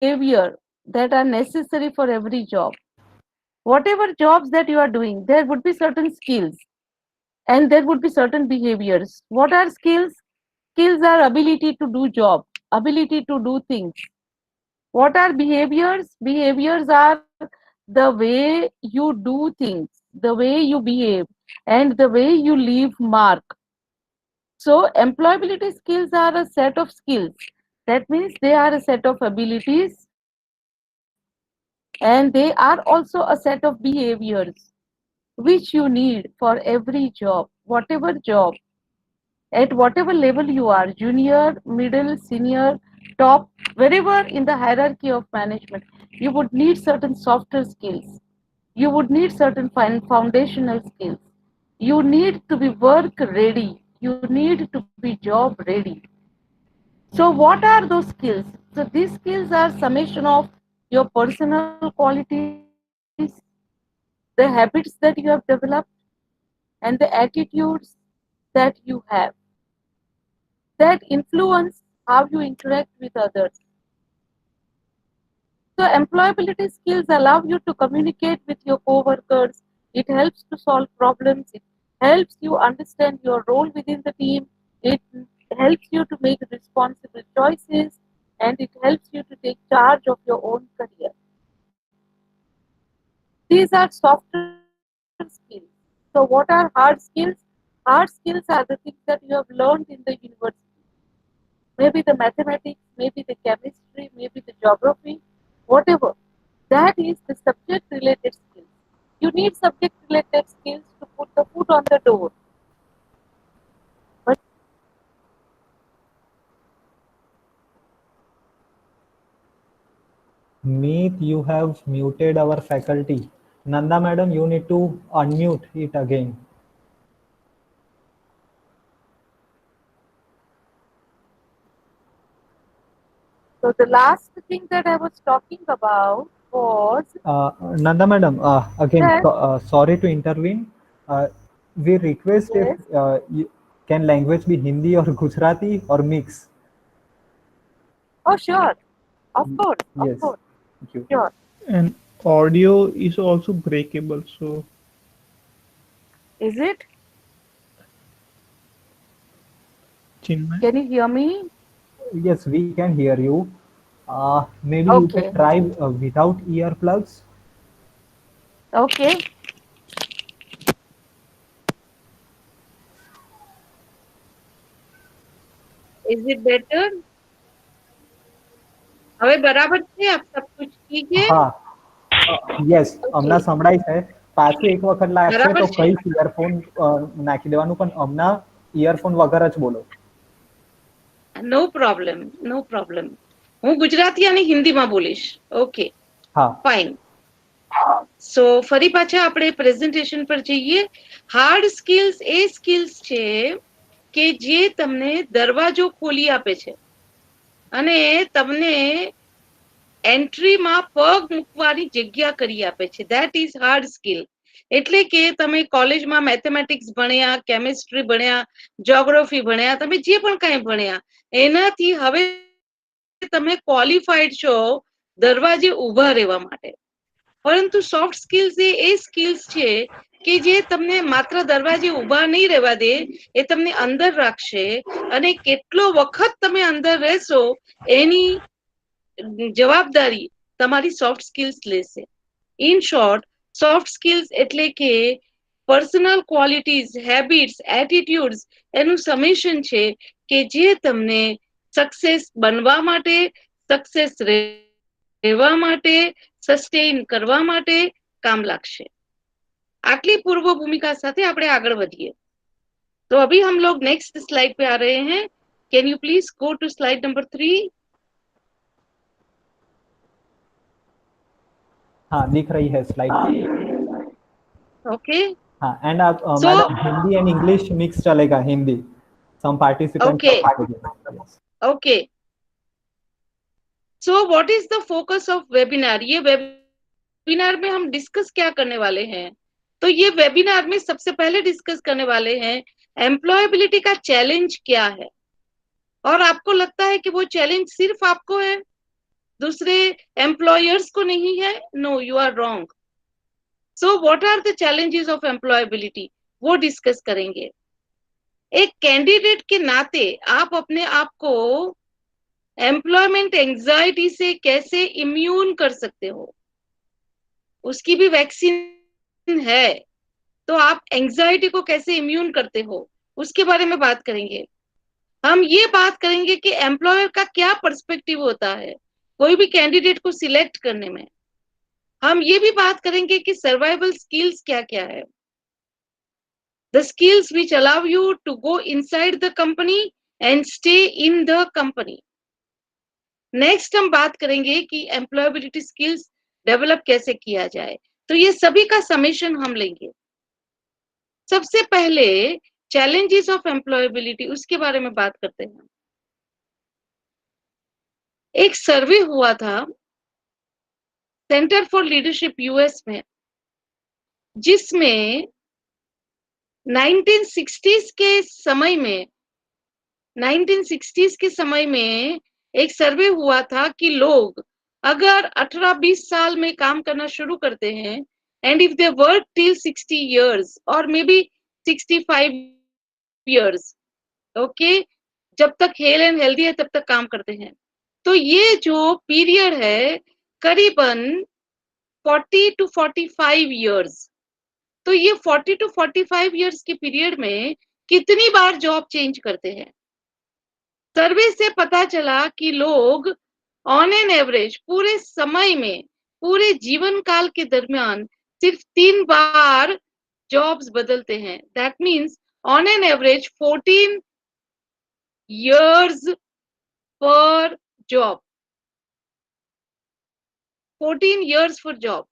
behavior that are necessary for every job. Whatever jobs that you are doing, there would be certain skills and there would be certain behaviors. What are skills? Skills are ability to do job, ability to do things. What are behaviors? Behaviors are the way you do things, the way you behave, and the way you leave mark. So employability skills are a set of skills. That means they are a set of abilities and they are also a set of behaviors which you need for every job, whatever job, at whatever level you are, junior, middle, senior, top, wherever in the hierarchy of management, you would need certain softer skills. You would need certain foundational skills. You need to be work ready. You need to be job ready. So, what are those skills? So, these skills are summation of your personal qualities, the habits that you have developed, and the attitudes that you have that influence how you interact with others. So, employability skills allow you to communicate with your coworkers. It helps to solve problems. It helps you understand your role within the team. It helps you to make responsible choices and it helps you to take charge of your own career. These are softer skills. So, what are hard skills? Hard skills are the things that you have learned in the university. Maybe the mathematics, maybe the chemistry, maybe the geography, whatever. That is the subject related skills. You need subject related skills to put the foot on the door. But Meet, you have muted our faculty. Nanda madam, you need to unmute it again. so the last thing that I was talking about was Nanda madam, again, that sorry to intervene. Uh, we request if yes, can language be Hindi or Gujarati or mix? oh sure, of Yes, course, thank you. sure. And audio is also breakable. So, Is it? Chinmay, Can you hear me? Yes, we can hear you. Maybe you can Okay, try without earplugs. okay. Is it better? હવે બરાબર છે આપ सब कुछ ठीक है? હા, yes, હમણાં Okay, સંભળાય છે. પાછું એક વખત લાગશે બરાબર તો છે. કઈ ઇયરફોન નાખી દેવાનું, પણ હમણાં ઇયરફોન વગર જ બોલો. નો પ્રોબ્લેમ, નો પ્રોબ્લેમ. હું ગુજરાતી અને હિન્દીમાં બોલીશ. ઓકે, હા, ફાઇન. સો ફરી પાછા આપણે પ્રેઝન્ટેશન પર જઈએ. હાર્ડ સ્કિલ્સ એ સ્કિલ્સ છે કે જે તમને દરવાજો ખોલી આપે છે અને તમને એન્ટ્રીમાં પગ મૂકવાની જગ્યા કરી આપે છે. That is hard skill. એટલે કે તમે કોલેજમાં મેથેમેટિક્સ ભણ્યા, કેમિસ્ટ્રી ભણ્યા, જ્યોગ્રાફી ભણ્યા, તમે જે પણ કાંઈ ભણ્યા એનાથી હવે તમે ક્વોલિફાઈડ છો દરવાજે ઊભા રહેવા માટે. પરંતુ સોફ્ટ સ્કિલ્સ એ સ્કિલ્સ છે કે જે તમને માત્ર દરવાજે ઊભા નહીં રહેવા દે, એ તમને અંદર રાખશે અને કેટલો વખત તમે અંદર રહેશો એની જવાબદારી તમારી સોફ્ટ સ્કિલ્સ લેશે. ઇન શોર્ટ, સોફ્ટ સ્કિલ્સ એટલે કે પર્સનલ ક્વોલિટીઝ, હેબિટ્સ, એટીટ્યુડ્સ એનું સમેશન છે કે જે તમને સક્સેસ બનવા માટે, સક્સેસ રહેવા માટે, સસ્ટેઇન કરવા માટે કામ લાગશે. આટલી પૂર્વ ભૂમિકા સાથે આપણે આગળ વધીએ. तो अभी हम लोग नेक्स्ट स्लाइड पे आ रहे हैं. Can you please go to slide number 3? हाँ, दिख रही है स्लाइड. ओके, हाँ, एंड आप so madam Hindi and English mix चलेगा, Hindi. Some participants okay, are yes. Okay. So what is the focus of webinar? ये वेबिनार में हम डिस्कस क्या करने वाले हैं? तो ये वेबिनार में सबसे पहले डिस्कस करने वाले हैं एम्प्लॉयबिलिटी का चैलेंज क्या है. और आपको लगता है कि वो चैलेंज सिर्फ आपको है दूसरे एम्प्लॉयर्स को नहीं है? No, you are wrong. So what are the challenges of employability, वो डिस्कस करेंगे। एक कैंडिडेट के नाते आप अपने आप को एम्प्लॉयमेंट एंजाइटी से कैसे इम्यून कर सकते हो? उसकी भी वैक्सीन है, तो आप एंजाइटी को कैसे इम्यून करते हो, उसके बारे में बात करेंगे। हम ये बात करेंगे कि एम्प्लॉयर का क्या पर्सपेक्टिव होता है कोई भी कैंडिडेट को सिलेक्ट करने में। हम ये भी बात करेंगे कि सर्वाइवल स्किल्स क्या क्या है, the skills which allow you to go inside the company and stay in the company. Next हम बात करेंगे कि एम्प्लॉयबिलिटी स्किल्स डेवलप कैसे किया जाए। तो ये सभी का समेशन हम लेंगे। सबसे पहले चैलेंजेस ऑफ एम्प्लॉयबिलिटी, उसके बारे में बात करते हैं। एक सर्वे हुआ था सेंटर फॉर लीडरशिप यूएस में, जिसमें 1960s के समय में 1960s के समय में एक सर्वे हुआ था कि लोग अगर 18-20 साल में काम करना शुरू करते हैं, and if they work till 60 years और मे बी 65 years, ओके, जब तक हेल एंड हेल्दी है तब तक काम करते हैं, तो ये जो पीरियड है करीबन 40 to 45 years, तो ये 40 to 45 years के पीरियड में कितनी बार जॉब चेंज करते हैं? सर्वे से पता चला कि लोग ऑन एन एवरेज पूरे समय में, पूरे जीवन काल के दरमियान सिर्फ 3 बार जॉब्स बदलते हैं। That means on an average 14 years पर जॉब, 14 years for जॉब।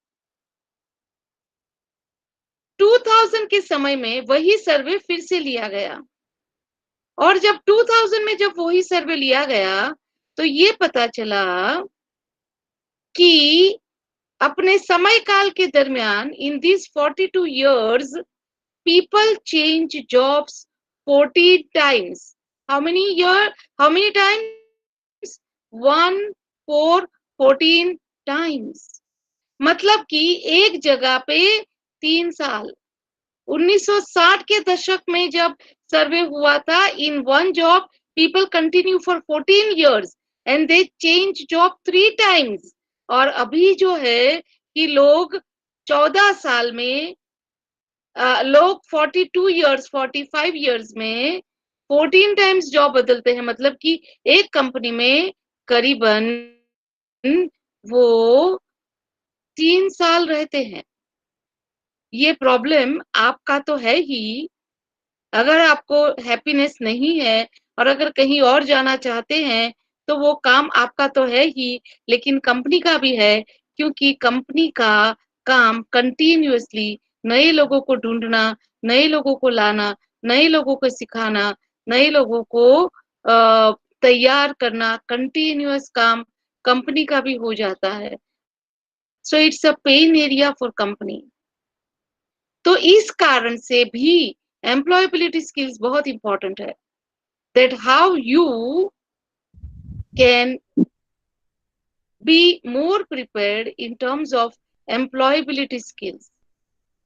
2000 के समय में वही सर्वे फिर से लिया गया, और जब 2000 में जब वही सर्वे लिया गया तो ये पता चला कि अपने समय काल के दरमियान in this 42 years people change jobs 40 times. How many year? How many times? 1 4 14 times. मतलब कि एक जगह पे 3 साल। 1960 के दशक में जब सर्वे हुआ था, in one job people continue for 14 years and they change job 3 times। और अभी जो है कि लोग 14 साल में लोग 42 years 45 years में 14 times जॉब बदलते हैं, मतलब कि एक कंपनी में करीबन वो 3 साल रहते हैं। ये प्रॉब्लम आपका तो है ही, अगर आपको हैप्पीनेस नहीं है और अगर कहीं और जाना चाहते हैं तो वो काम आपका तो है ही, लेकिन कंपनी का भी है, क्योंकि कंपनी का काम कंटिन्यूअसली नए लोगों को ढूंढना, नए लोगों को लाना, नए लोगों को सिखाना, नए लोगों को तैयार करना, कंटिन्यूअस काम कंपनी का भी हो जाता है। So it's a pain area for company. तो इस कारण से भी एम्प्लॉयबिलिटी स्किल्स बहुत इंपॉर्टेंट है, that how you can be more prepared in terms of employability skills.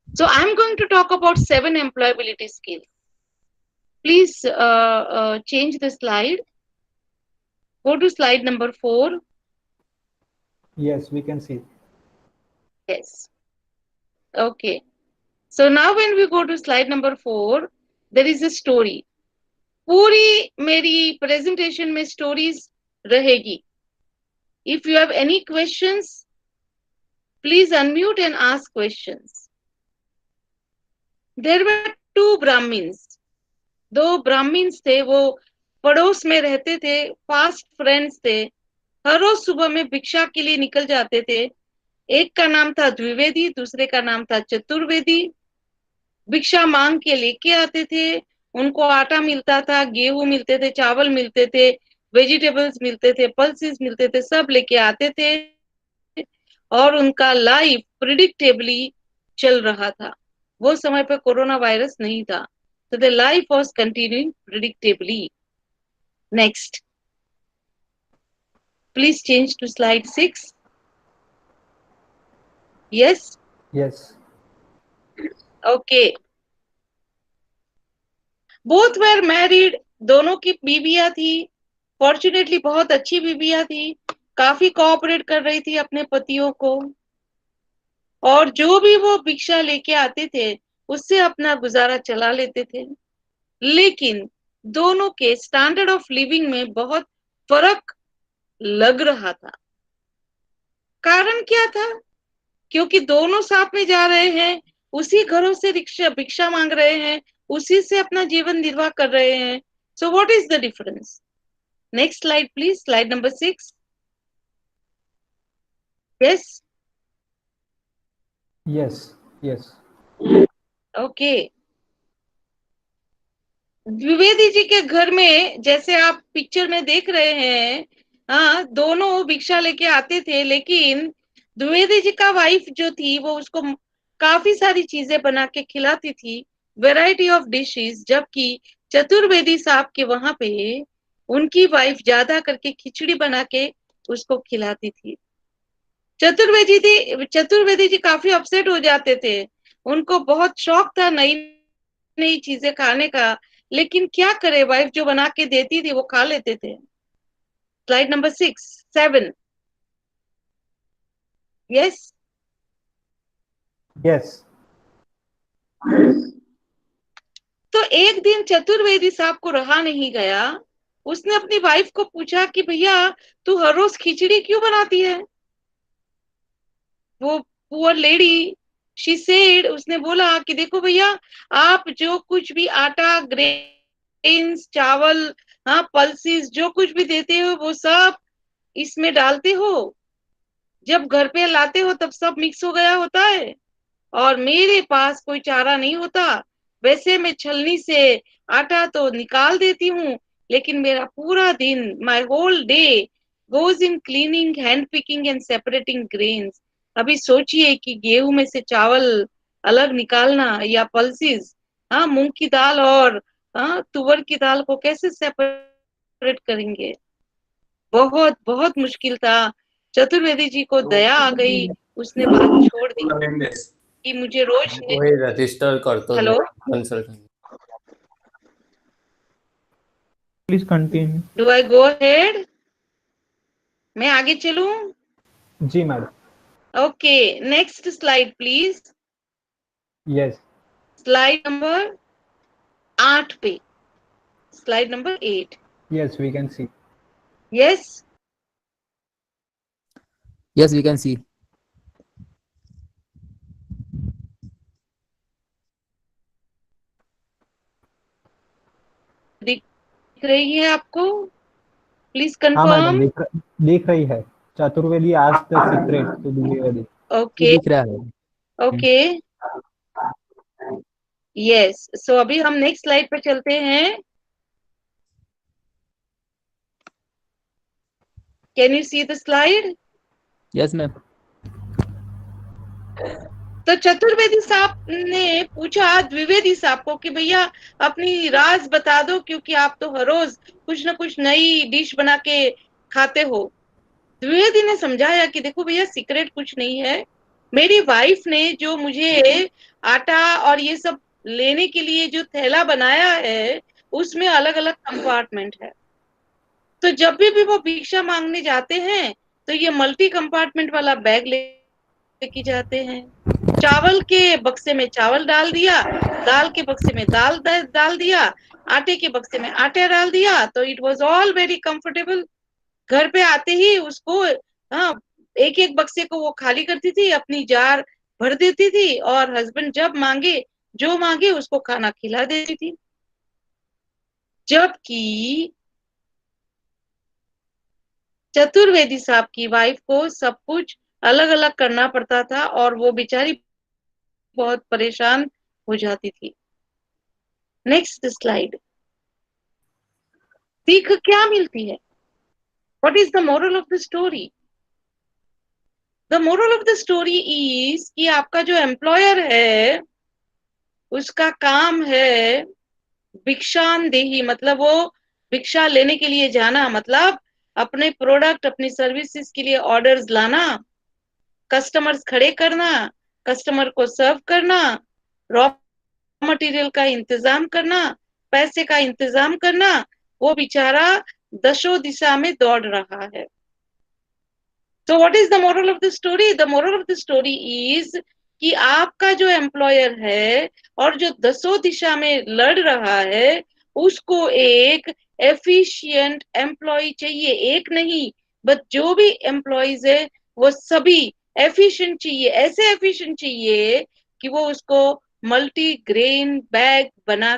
So I'm going to talk about 7 employability skills. Please change the slide. Go to slide number 4. Yes, we can see. Yes. Okay. So now when we go to slide number 4, there is a story. पूरी मेरी presentation में stories रहेगी। If you have any questions, please unmute and ask questions. There were 2 Brahmins. 2 Brahmins थे, वो पड़ोस में रहते थे, फास्ट फ्रेंड्स थे, हर रोज सुबह में भिक्षा के लिए निकल जाते थे। एक का नाम था द्विवेदी, दूसरे का नाम था चतुर्वेदी। भिक्षा मांग के लेके आते थे, उनको आटा मिलता था, गेहूं मिलते थे, चावल मिलते थे, वेजिटेबल्स मिलते थे, पल्सेस मिलते थे, सब लेके आते थे, और उनका लाइफ प्रिडिक्टेबली चल रहा था। वो समय पे कोरोना वायरस नहीं था, तो the life was continuing predictably. Next. Please change to slide 6. Yes? Yes. Okay. Both were married. दोनों की बीवियां थी. फॉर्चुनेटली बहुत अच्छी बीवियां थी. काफी कोऑपरेट कर रही थी अपने पतियों को. और जो भी वो भिक्षा लेके आते थे उससे अपना गुजारा चला लेते थे. लेकिन दोनों के स्टैंडर्ड ऑफ लिविंग में बहुत फर्क लग रहा था. कारण क्या था? क्योंकि दोनों साथ में जा रहे हैं, उसी घरों से भिक्षा मांग रहे हैं, उसी से अपना जीवन निर्वाह कर रहे हैं. So what is the difference? Next slide please, slide number 6. Yes. Yes. Yes. Okay. Dwivedi ji के घर में जैसे आप पिक्चर में देख रहे हैं, हाँ, दोनों भिक्षा लेके आते थे, लेकिन द्विवेदी जी का वाइफ जो थी वो उसको काफी सारी चीजें बना के खिलाती थी, वैरायटी ऑफ डिशेस. जबकि चतुर्वेदी साहब के वहां पे उनकी वाइफ ज्यादा करके खिचड़ी बना के उसको खिलाती थी. चतुर्वेदी जी काफी अपसेट हो जाते थे. उनको बहुत शौक था नई नई चीजें खाने का, लेकिन क्या करे, वाइफ जो बना के देती थी वो खा लेते थे. Slide number 7. यस. Yes. तो एक दिन चतुर्वेदी साहब को रहा नहीं गया. उसने अपनी वाइफ को पूछा कि भैया तू हर रोज खिचड़ी क्यों बनाती है? वो पुअर लेडी, शी सेड, उसने बोला कि देखो भैया, आप जो कुछ भी आटा, ग्रेन्स, चावल, हाँ, पल्सेस, जो कुछ भी देते हो वो सब इसमें डालते हो. जब घर पे लाते हो तब सब मिक्स हो गया होता है और मेरे पास कोई चारा नहीं होता. वैसे मैं छलनी से आटा तो निकाल देती हूँ, लेकिन मेरा पूरा दिन, my whole day goes in cleaning, hand picking and separating grains. अभी सोचिए कि गेहूं में से चावल अलग निकालना या पल्सेस, हाँ, मूंग की दाल और हाँ तुअर की दाल को कैसे सेपरेट करेंगे. बहुत बहुत मुश्किल था. चतुर्वेदी जी को दया आ गई. उसने बात छोड़ दी कि मुझे रोज वही रजिस्टर करतो hello, consultant. Please continue. Do I go ahead? मैं आगे चलूं? जी madam. Okay, next slide please. Yes. Slide number 8 पे, slide number 8. Yes, we can see. Yes. Yes, we can see. दिख रही है आपको? प्लीज हाँ मैडम, कंफर्म. दिख रही है. Chaturvedi asked the secret to Dwivedi. Okay. दिख रहा है. ओके. यस. सो अभी हम नेक्स्ट स्लाइड पे चलते हैं. Can you see the slide? Yes, ma'am. तो चतुर्वेदी साहब ने पूछा द्विवेदी साहब को कि भैया अपनी राज बता दो, क्योंकि आप तो हर रोज कुछ ना कुछ नई डिश बना के खाते हो. द्विवेदी ने समझाया कि देखो भैया, सीक्रेट कुछ नहीं है. मेरी वाइफ ने जो मुझे आटा और ये सब लेने के लिए जो थैला बनाया है उसमें अलग अलग कंपार्टमेंट है. तो जब भी वो भिक्षा मांगने जाते हैं तो ये मल्टी कंपार्टमेंट वाला बैग लेके जाते हैं. चावल के बक्से में चावल डाल दिया, दाल के बक्से में दाल डाल दिया, आटे के बक्से में आटा डाल दिया. तो it was all very comfortable. घर पे आते ही उसको, हाँ, एक एक बक्से को वो खाली करती थी, अपनी जार भर देती थी और हस्बैंड जब मांगे, जो मांगे उसको खाना खिला देती थी. जबकि चतुर्वेदी साहब की वाइफ को सब कुछ अलग अलग करना पड़ता था और वो बेचारी बहुत परेशान हो जाती थी. Next slide. सीख क्या मिलती है? What is the moral of the story? The moral of the story is कि आपका जो एम्प्लॉयर है उसका काम है भिक्षान देही, मतलब वो भिक्षा लेने के लिए जाना, मतलब अपने प्रोडक्ट अपनी सर्विसेज के लिए ऑर्डर्स लाना, कस्टमर्स खड़े करना, कस्टमर को सर्व करना, रॉ मटेरियल का इंतजाम करना, पैसे का इंतजाम करना, वो बेचारा दशों दिशा में दौड़ रहा है। So what is the moral of the story? The moral of the story is कि आपका जो एम्प्लॉयर है और जो दसों दिशा में लड़ रहा है, उसको एक एफिशिएंट एम्प्लॉय चाहिए। एक नहीं, बट जो भी एम्प्लॉयज है वो सभी एफिशिएंट चाहिए। ऐसे एफिशिएंट चाहिए कि वो उसको मल्टी ग्रेन बैग बना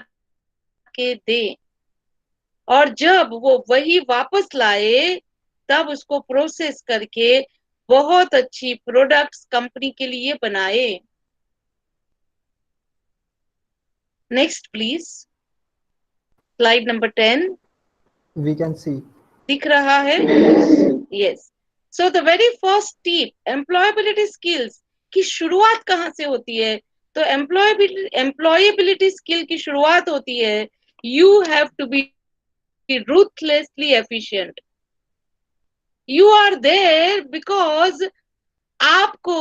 के दे, और जब वो वही वापस लाए तब उसको प्रोसेस करके बहुत अच्छी प्रोडक्ट्स कंपनी के लिए बनाए। Next please, slide number 10। We can see. दिख रहा है? Yes. So the very first tip, employability skills की शुरुआत कहाँ से होती है? तो एम्प्लॉयबिलिटी स्किल की शुरुआत होती है, you have to be ruthlessly efficient. You are there because आपको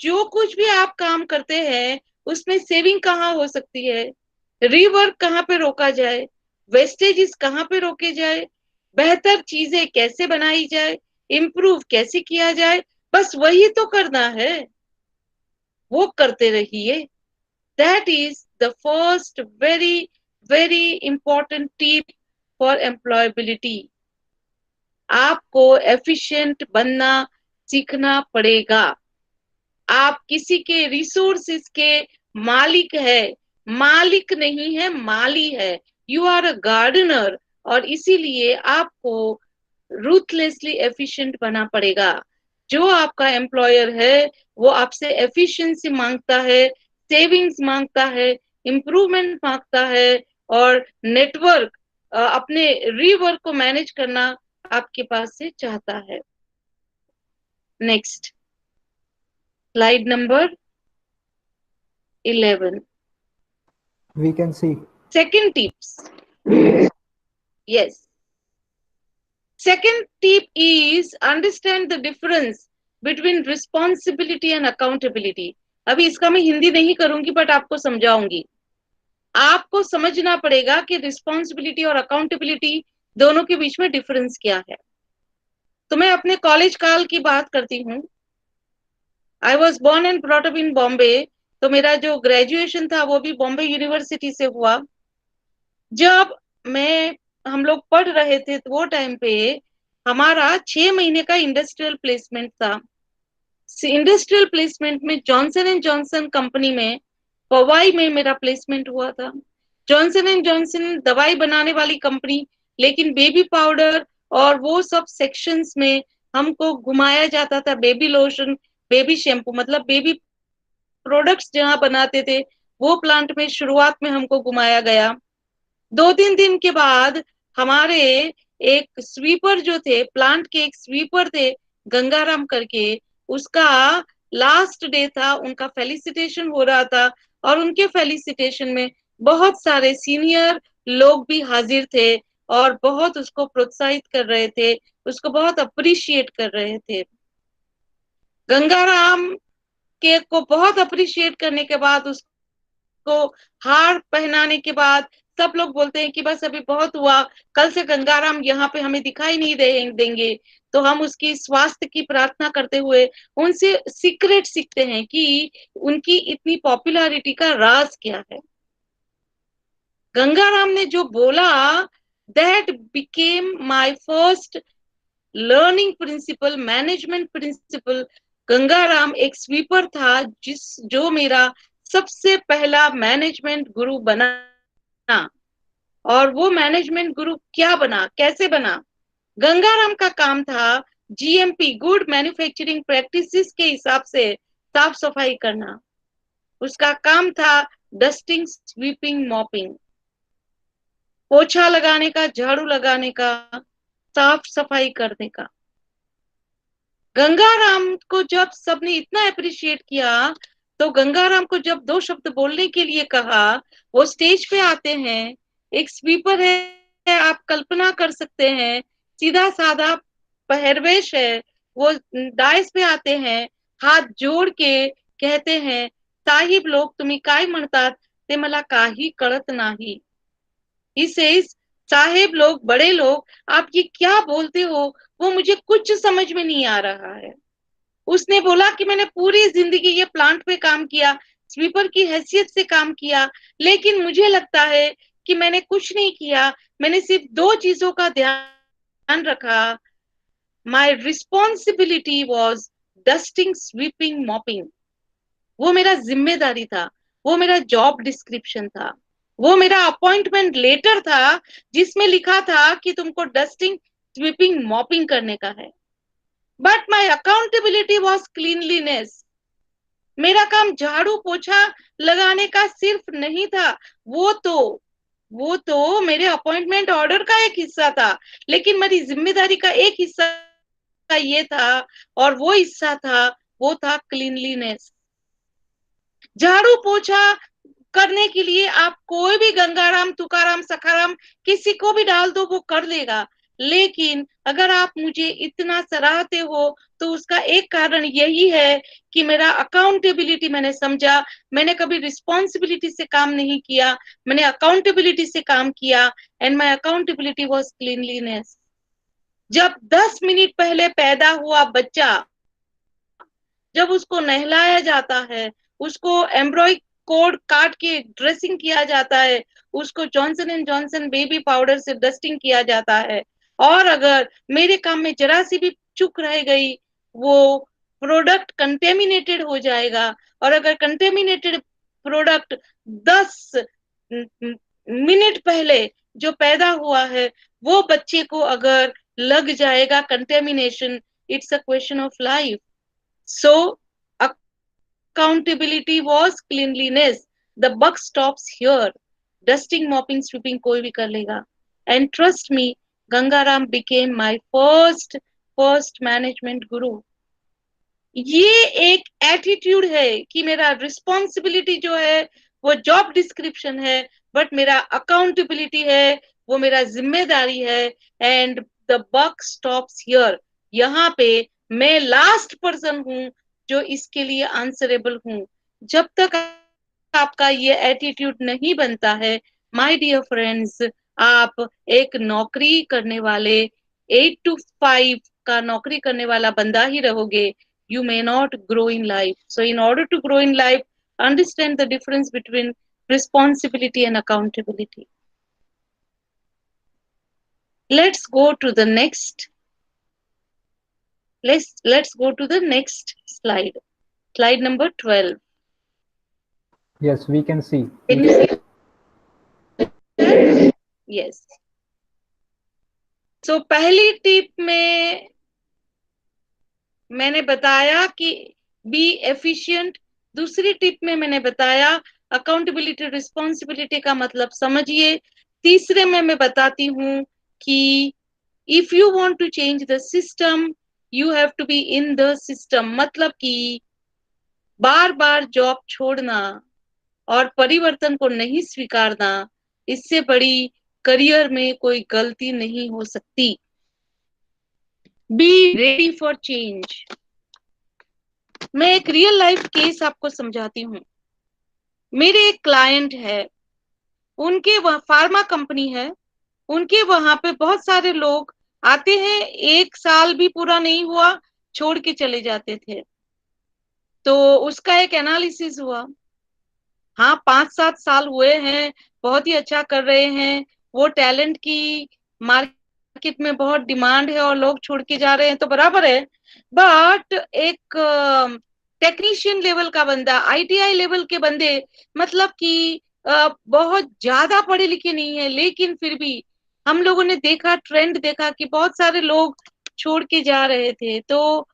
जो कुछ भी आप काम करते हैं उसमें सेविंग कहाँ हो सकती है, रीवर्क कहाँ पे रोका जाए, वेस्टेजेस कहाँ पे रोके जाए, बेहतर चीजें कैसे बनाई जाए, इम्प्रूव कैसे किया जाए, बस वही तो करना है, वो करते रहिए। That is the first very very important tip for employability. आपको एफिशिएंट बनना सीखना पड़ेगा। आप किसी के रिसोर्सेस के मालिक है, मालिक नहीं है, माली है। यू आर अ गार्डनर, और इसीलिए आपको रूथलेसली एफिशिएंट बनना पड़ेगा। जो आपका एम्प्लॉयर है वो आपसे एफिशिएंसी मांगता है, सेविंग्स मांगता है, इंप्रूवमेंट मांगता है, और नेटवर्क अपने रीवर्क को मैनेज करना आपके पास से चाहता है। Next, slide number 11। We can see. Second tips. Yes. Second tip is understand the difference between responsibility and accountability. अभी इसका मैं हिंदी नहीं करूंगी बट आपको समझाऊंगी। आपको समझना पड़ेगा कि रिस्पॉन्सिबिलिटी और अकाउंटेबिलिटी दोनों के बीच में डिफरेंस क्या है। तो मैं अपने कॉलेज काल की बात करती हूँ। I was born and brought up in Bombay, तो मेरा जो ग्रेजुएशन था वो भी बॉम्बे यूनिवर्सिटी से हुआ। जब हम लोग पढ़ रहे थे तो वो टाइम पे हमारा 6 महीने का इंडस्ट्रियल प्लेसमेंट था। इंडस्ट्रियल प्लेसमेंट में जॉनसन एंड जॉनसन कंपनी में पवाई में मेरा प्लेसमेंट हुआ था। जॉनसन एंड जॉनसन दवाई बनाने वाली कंपनी, लेकिन बेबी पाउडर और वो सब सेक्शंस में हमको घुमाया जाता था। बेबी लोशन, बेबी शैम्पू, मतलब बेबी प्रोडक्ट्स जहां बनाते थे वो प्लांट में शुरुआत में हमको घुमाया गया। 2-3 दिन के बाद हमारे एक स्वीपर जो थे, प्लांट के एक स्वीपर थे गंगाराम करके, उसका लास्ट डे था, उनका फेलिसिटेशन हो रहा था, और उनके फेलिसिटेशन में बहुत सारे सीनियर लोग भी हाजिर थे और बहुत उसको प्रोत्साहित कर रहे थे, उसको बहुत अप्रिशिएट कर रहे थे। गंगाराम के को बहुत अप्रिशिएट करने के बाद, उसको हार पहनाने के बाद सब लोग बोलते हैं कि बस अभी बहुत हुआ, कल से गंगाराम यहाँ पे हमें दिखाई नहीं देंगे। तो हम उसकी स्वास्थ्य की प्रार्थना करते हुए उनसे सीक्रेट सीखते हैं कि उनकी इतनी पॉपुलैरिटी का राज क्या है। गंगाराम ने जो बोला, that became my first learning principle, management principle. Gangaram एक स्वीपर था जो मेरा सबसे पहला मैनेजमेंट गुरु बना। और वो मैनेजमेंट गुरु क्या बना, कैसे बना? गंगाराम का काम था जीएमपी, गुड मैन्युफैक्चरिंग प्रैक्टिसेस के हिसाब से साफ सफाई करना। उसका काम था डस्टिंग, स्वीपिंग, मॉपिंग, पोछा लगाने का, झाड़ू लगाने का, साफ सफाई करने का। गंगाराम को जब सबने इतना अप्रिशिएट किया, तो गंगाराम को जब 2 शब्द बोलने के लिए कहा, वो स्टेज पे आते हैं। एक स्वीपर है, आप कल्पना कर सकते हैं, सीधा साधा पहरवेश है, वो डायस पे आते हैं, हाथ जोड़ के कहते हैं, साहिब लोग तुम्ही काय म्हणतात ते मला काही कळत नाही. He says, साहेब लोग, बड़े लोग, आप ये क्या बोलते हो, वो मुझे कुछ समझ में नहीं आ रहा है. उसने बोला कि मैंने पूरी जिंदगी ये प्लांट पे काम किया, स्वीपर की हैसियत से काम किया, लेकिन मुझे लगता है कि मैंने कुछ नहीं किया. मैंने सिर्फ 2 चीजों का ध्यान रखा. My responsibility was dusting, sweeping, mopping. वो मेरा जिम्मेदारी था, वो मेरा जॉब डिस्क्रिप्शन था, वो मेरा अपॉइंटमेंट लेटर था जिसमें लिखा था कि तुमको डस्टिंग, स्वीपिंग, मॉपिंग करने का है. But my accountability was cleanliness. मेरा काम झाड़ू पोछा लगाने का सिर्फ नहीं था, वो तो मेरे अपॉइंटमेंट ऑर्डर का एक हिस्सा था, लेकिन मेरी जिम्मेदारी का एक हिस्सा ये था, और वो हिस्सा था, वो था क्लीनलीनेस. झाड़ू पोछा करने के लिए आप कोई भी गंगाराम, तुकाराम, सखाराम किसी को भी डाल दो, वो कर लेगा. लेकिन अगर आप मुझे इतना सराहते हो तो उसका एक कारण यही है कि मेरा अकाउंटेबिलिटी मैंने समझा. मैंने कभी रिस्पॉन्सिबिलिटी से काम नहीं किया, मैंने अकाउंटेबिलिटी से काम किया. And my accountability was cleanliness. जब 10 मिनट पहले पैदा हुआ बच्चा, जब उसको नहलाया जाता है, उसको एम्ब्रॉय कोड काट के ड्रेसिंग किया जाता है, उसको Johnson and Johnson baby powder से डस्टिंग किया जाता है, और अगर मेरे काम में जरा सी भी चूक रह गई, वो प्रोडक्ट कंटेमिनेटेड हो जाएगा. और अगर कंटेमिनेटेड प्रोडक्ट 10 मिनट पहले जो पैदा हुआ है, वो बच्चे को अगर लग जाएगा contamination, it's a question of life. So accountability was cleanliness. The buck stops here. Dusting, mopping, sweeping कोई भी कर लेगा. And trust me, Gangaram became my first management guru. ये एक एटीट्यूड है कि मेरा रिस्पॉन्सिबिलिटी जो है वो जॉब डिस्क्रिप्शन है, बट मेरा अकाउंटेबिलिटी है, वो मेरा जिम्मेदारी है. And the buck stops here. यहाँ पे मैं लास्ट पर्सन हूं जो इसके लिए आंसरेबल हूं. जब तक आपका ये एटीट्यूड नहीं बनता है, माय डियर फ्रेंड्स, आप एक नौकरी करने वाले 8 to 5 का नौकरी करने वाला बंदा ही रहोगे. You may not grow in life. So in order to grow in life, understand the difference between responsibility and accountability. Let's go to the next. Let's go to the next slide. Slide number 12. Yes, we can see. Can you see? Yes. So पहली tip में मैंने बताया कि be efficient. दूसरी tip में मैंने बताया accountability, responsibility का मतलब समझिए. तीसरे में मैं बताती हूँ कि if you want to change the system, you have to be in the system. मतलब कि बार बार जॉब छोड़ना और परिवर्तन को नहीं स्वीकारना, इससे बड़ी करियर में कोई गलती नहीं हो सकती. Be ready for change. मैं एक रियल लाइफ केस आपको समझाती हूँ. मेरे एक क्लाइंट है, उनके वह फार्मा कंपनी है, उनके वहां पे बहुत सारे लोग आते हैं, 1 साल भी पूरा नहीं हुआ छोड़ के चले जाते थे. तो उसका एक एनालिसिस हुआ. हाँ, 5-7 साल हुए हैं, बहुत ही अच्छा कर रहे हैं, वो टैलेंट की मार्केट में बहुत डिमांड है और लोग छोड़ के जा रहे हैं तो बराबर है. बट एक टेक्नीशियन लेवल का बंदा, आईटीआई लेवल के बंदे, मतलब कि बहुत ज्यादा पढ़े लिखे नहीं है, लेकिन फिर भी हम लोगों ने देखा, ट्रेंड देखा कि बहुत सारे लोग छोड़ के जा रहे थे. तो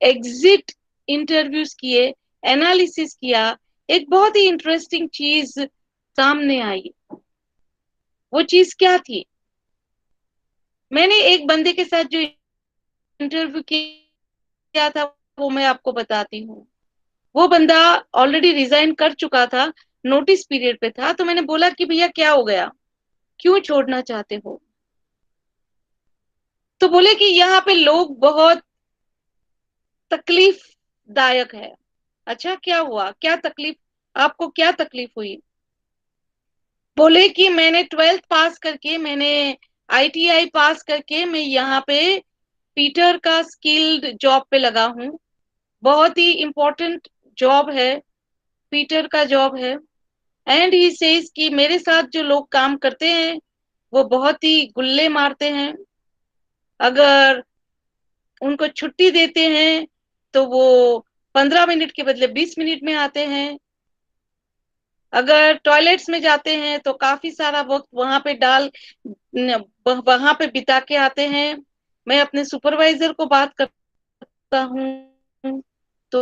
एग्जिट इंटरव्यूज किए, एनालिसिस किया, एक बहुत ही इंटरेस्टिंग चीज सामने आई. वो चीज क्या थी? मैंने एक बंदे के साथ जो इंटरव्यू किया था वो मैं आपको बताती हूँ. वो बंदा ऑलरेडी रिजाइन कर चुका था, नोटिस पीरियड पे था. तो मैंने बोला कि भैया क्या हो गया, क्यों छोड़ना चाहते हो? तो बोले कि यहाँ पे लोग बहुत तकलीफदायक है। अच्छा, क्या हुआ, क्या तकलीफ, आपको क्या तकलीफ हुई? बोले कि मैंने 12th पास करके, मैंने ITI पास करके मैं यहाँ पे पीटर का स्किल्ड जॉब पे लगा हूँ। बहुत ही इम्पोर्टेंट जॉब है, पीटर का जॉब है। एंड ही सेज कि मेरे साथ जो लोग काम करते हैं वो बहुत ही गुल्ले मारते हैं। अगर उनको छुट्टी देते हैं तो वो 15 मिनट के बदले 20 मिनट में आते हैं। अगर टॉयलेट्स में जाते हैं तो काफी सारा वक्त वहां पे बिता के आते हैं। मैं अपने सुपरवाइजर को बात करता हूँ तो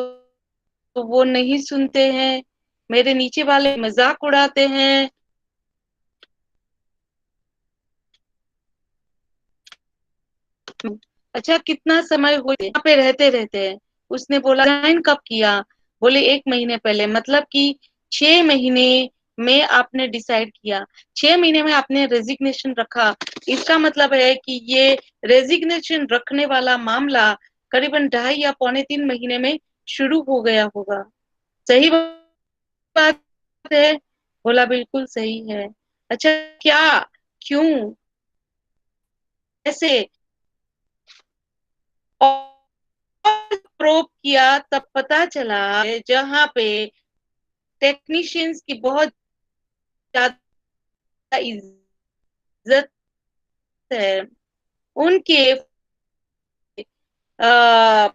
वो नहीं सुनते हैं, मेरे नीचे वाले मजाक उड़ाते हैं। अच्छा, कितना समय हुआ यहाँ पे रहते रहते हैं? उसने बोला ज्वाइन कब किया? बोले 1 महीने पहले। मतलब कि 6 महीने में आपने डिसाइड किया, 6 महीने में आपने रेजिग्नेशन रखा। इसका मतलब है कि ये रेजिग्नेशन रखने वाला मामला करीबन 2.5 या 2.25 महीने में शुरू हो गया होगा। सही बात है? बोला बिल्कुल सही है। अच्छा, क्या, क्यों, ऐसे प्रोब किया तब पता चला जहां पे टेक्नीशियंस की बहुत ज्यादा इज्जत है, उनके आ,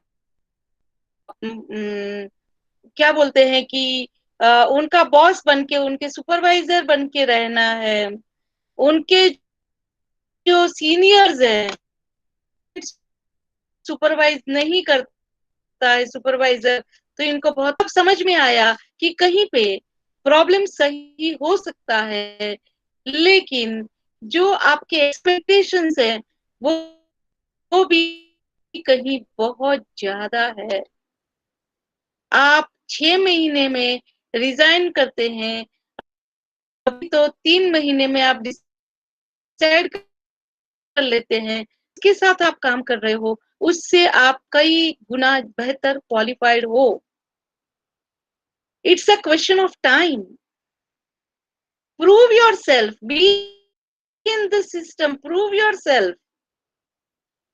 क्या बोलते हैं कि उनका बॉस बन के, उनके सुपरवाइजर बन के रहना है। उनके जो सीनियर्स हैं, सुपरवाइज नहीं करता है सुपरवाइजर, तो इनको बहुत समझ में आया कि कहीं पे प्रॉब्लम सही हो सकता है, लेकिन जो आपके एक्सपेक्टेशंस है वो भी कहीं बहुत ज्यादा है। आप 6 महीने में रिजाइन करते हैं, अभी तो 3 महीने में आप डिसाइड कर लेते हैं, इसके साथ आप काम कर रहे हो, उससे आप कई गुना बेहतर क्वालिफाइड हो। It's a question of time. Prove your self, B in the system, prove your self.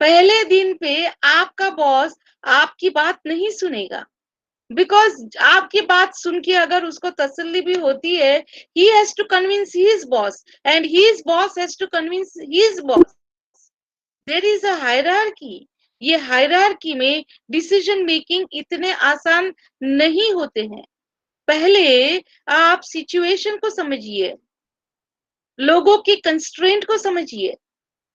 पहले दिन पे आपका बॉस आपकी बात नहीं सुनेगा, बिकॉज आपकी बात सुन के अगर उसको तसल्ली भी होती है, he has to convince his boss and his boss has to convince his boss. There is a hierarchy. ये हायरार्की में डिसीजन मेकिंग इतने आसान नहीं होते हैं। पहले आप सिचुएशन को समझिए, लोगों की कंस्ट्रेंट को समझिए।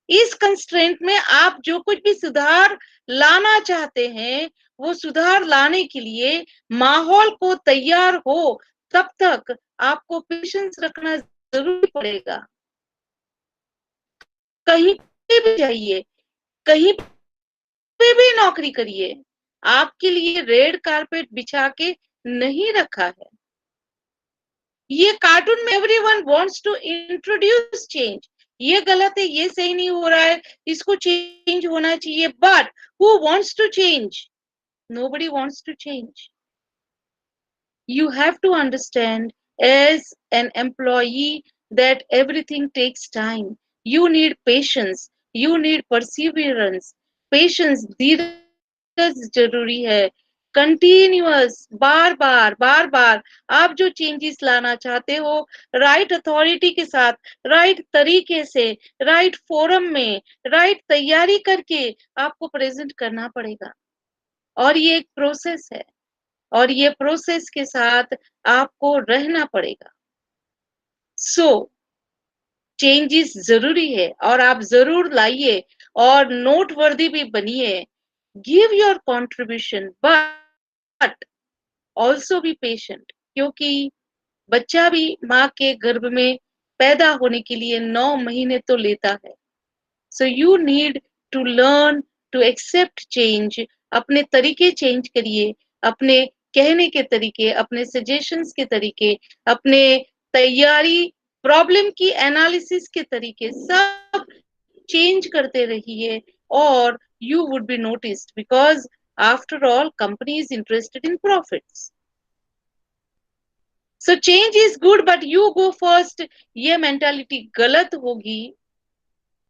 इस कंस्ट्रेंट में आप जो कुछ भी सुधार लाना चाहते हैं, वो सुधार लाने के लिए माहौल को तैयार हो, तब तक आपको पेशेंस रखना जरूरी पड़ेगा। कहीं पे भी जाइए, कहीं पे भी नौकरी करिए, आपके लिए रेड कारपेट बिछा के नहीं रखा है। ये कार्टून में everyone wants to introduce change, ये गलत है, ये सही नहीं हो रहा है, इसको चेंज होना चाहिए, but who wants to change? Nobody wants to change. You have to understand as an employee that everything takes time. You need patience, you need perseverance. Patience, धीरज जरूरी है। कंटिन्यूअस, बार बार आप जो चेंजेस लाना चाहते हो, राइट अथॉरिटी के साथ, right तरीके से, राइट फोरम में, राइट तैयारी करके आपको प्रेजेंट करना पड़ेगा। और ये एक प्रोसेस है, और ये प्रोसेस के साथ आपको रहना पड़ेगा। सो चेंजेस जरूरी है और आप जरूर लाइए और नोटवर्दी भी बनिए। Give your contribution but also be patient, क्योंकि बच्चा भी माँ के गर्भ में पैदा होने के लिए 9 महीने तो लेता है। So you need to learn to accept change. अपने तरीके चेंज करिए, अपने कहने के तरीके, अपने सजेशंस के तरीके, अपने तैयारी, प्रॉब्लम की एनालिसिस के तरीके, सब चेंज करते रहिए or you would be noticed, because after all, company is interested in profits. So change is good, but you go first. ये mentality गलत होगी.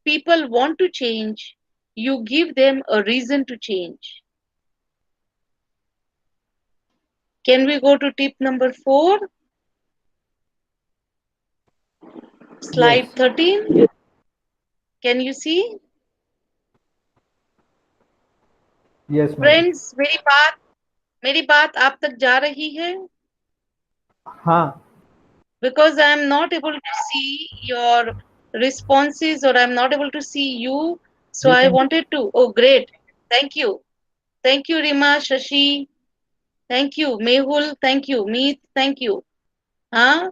People want to change. You give them a reason to change. Can we go to tip number 4? Slide Yes. 13. Can you see? Yes, madam. Friends, मेरी बात आप तक जा रही है? हाँ. Because I am not able to see your responses, or I am not able to see you. So We I can. wanted to. Oh, great. Thank you. Thank you, Rima, Shashi. Thank you, Mehul. Thank you, Meet. Thank you. Huh?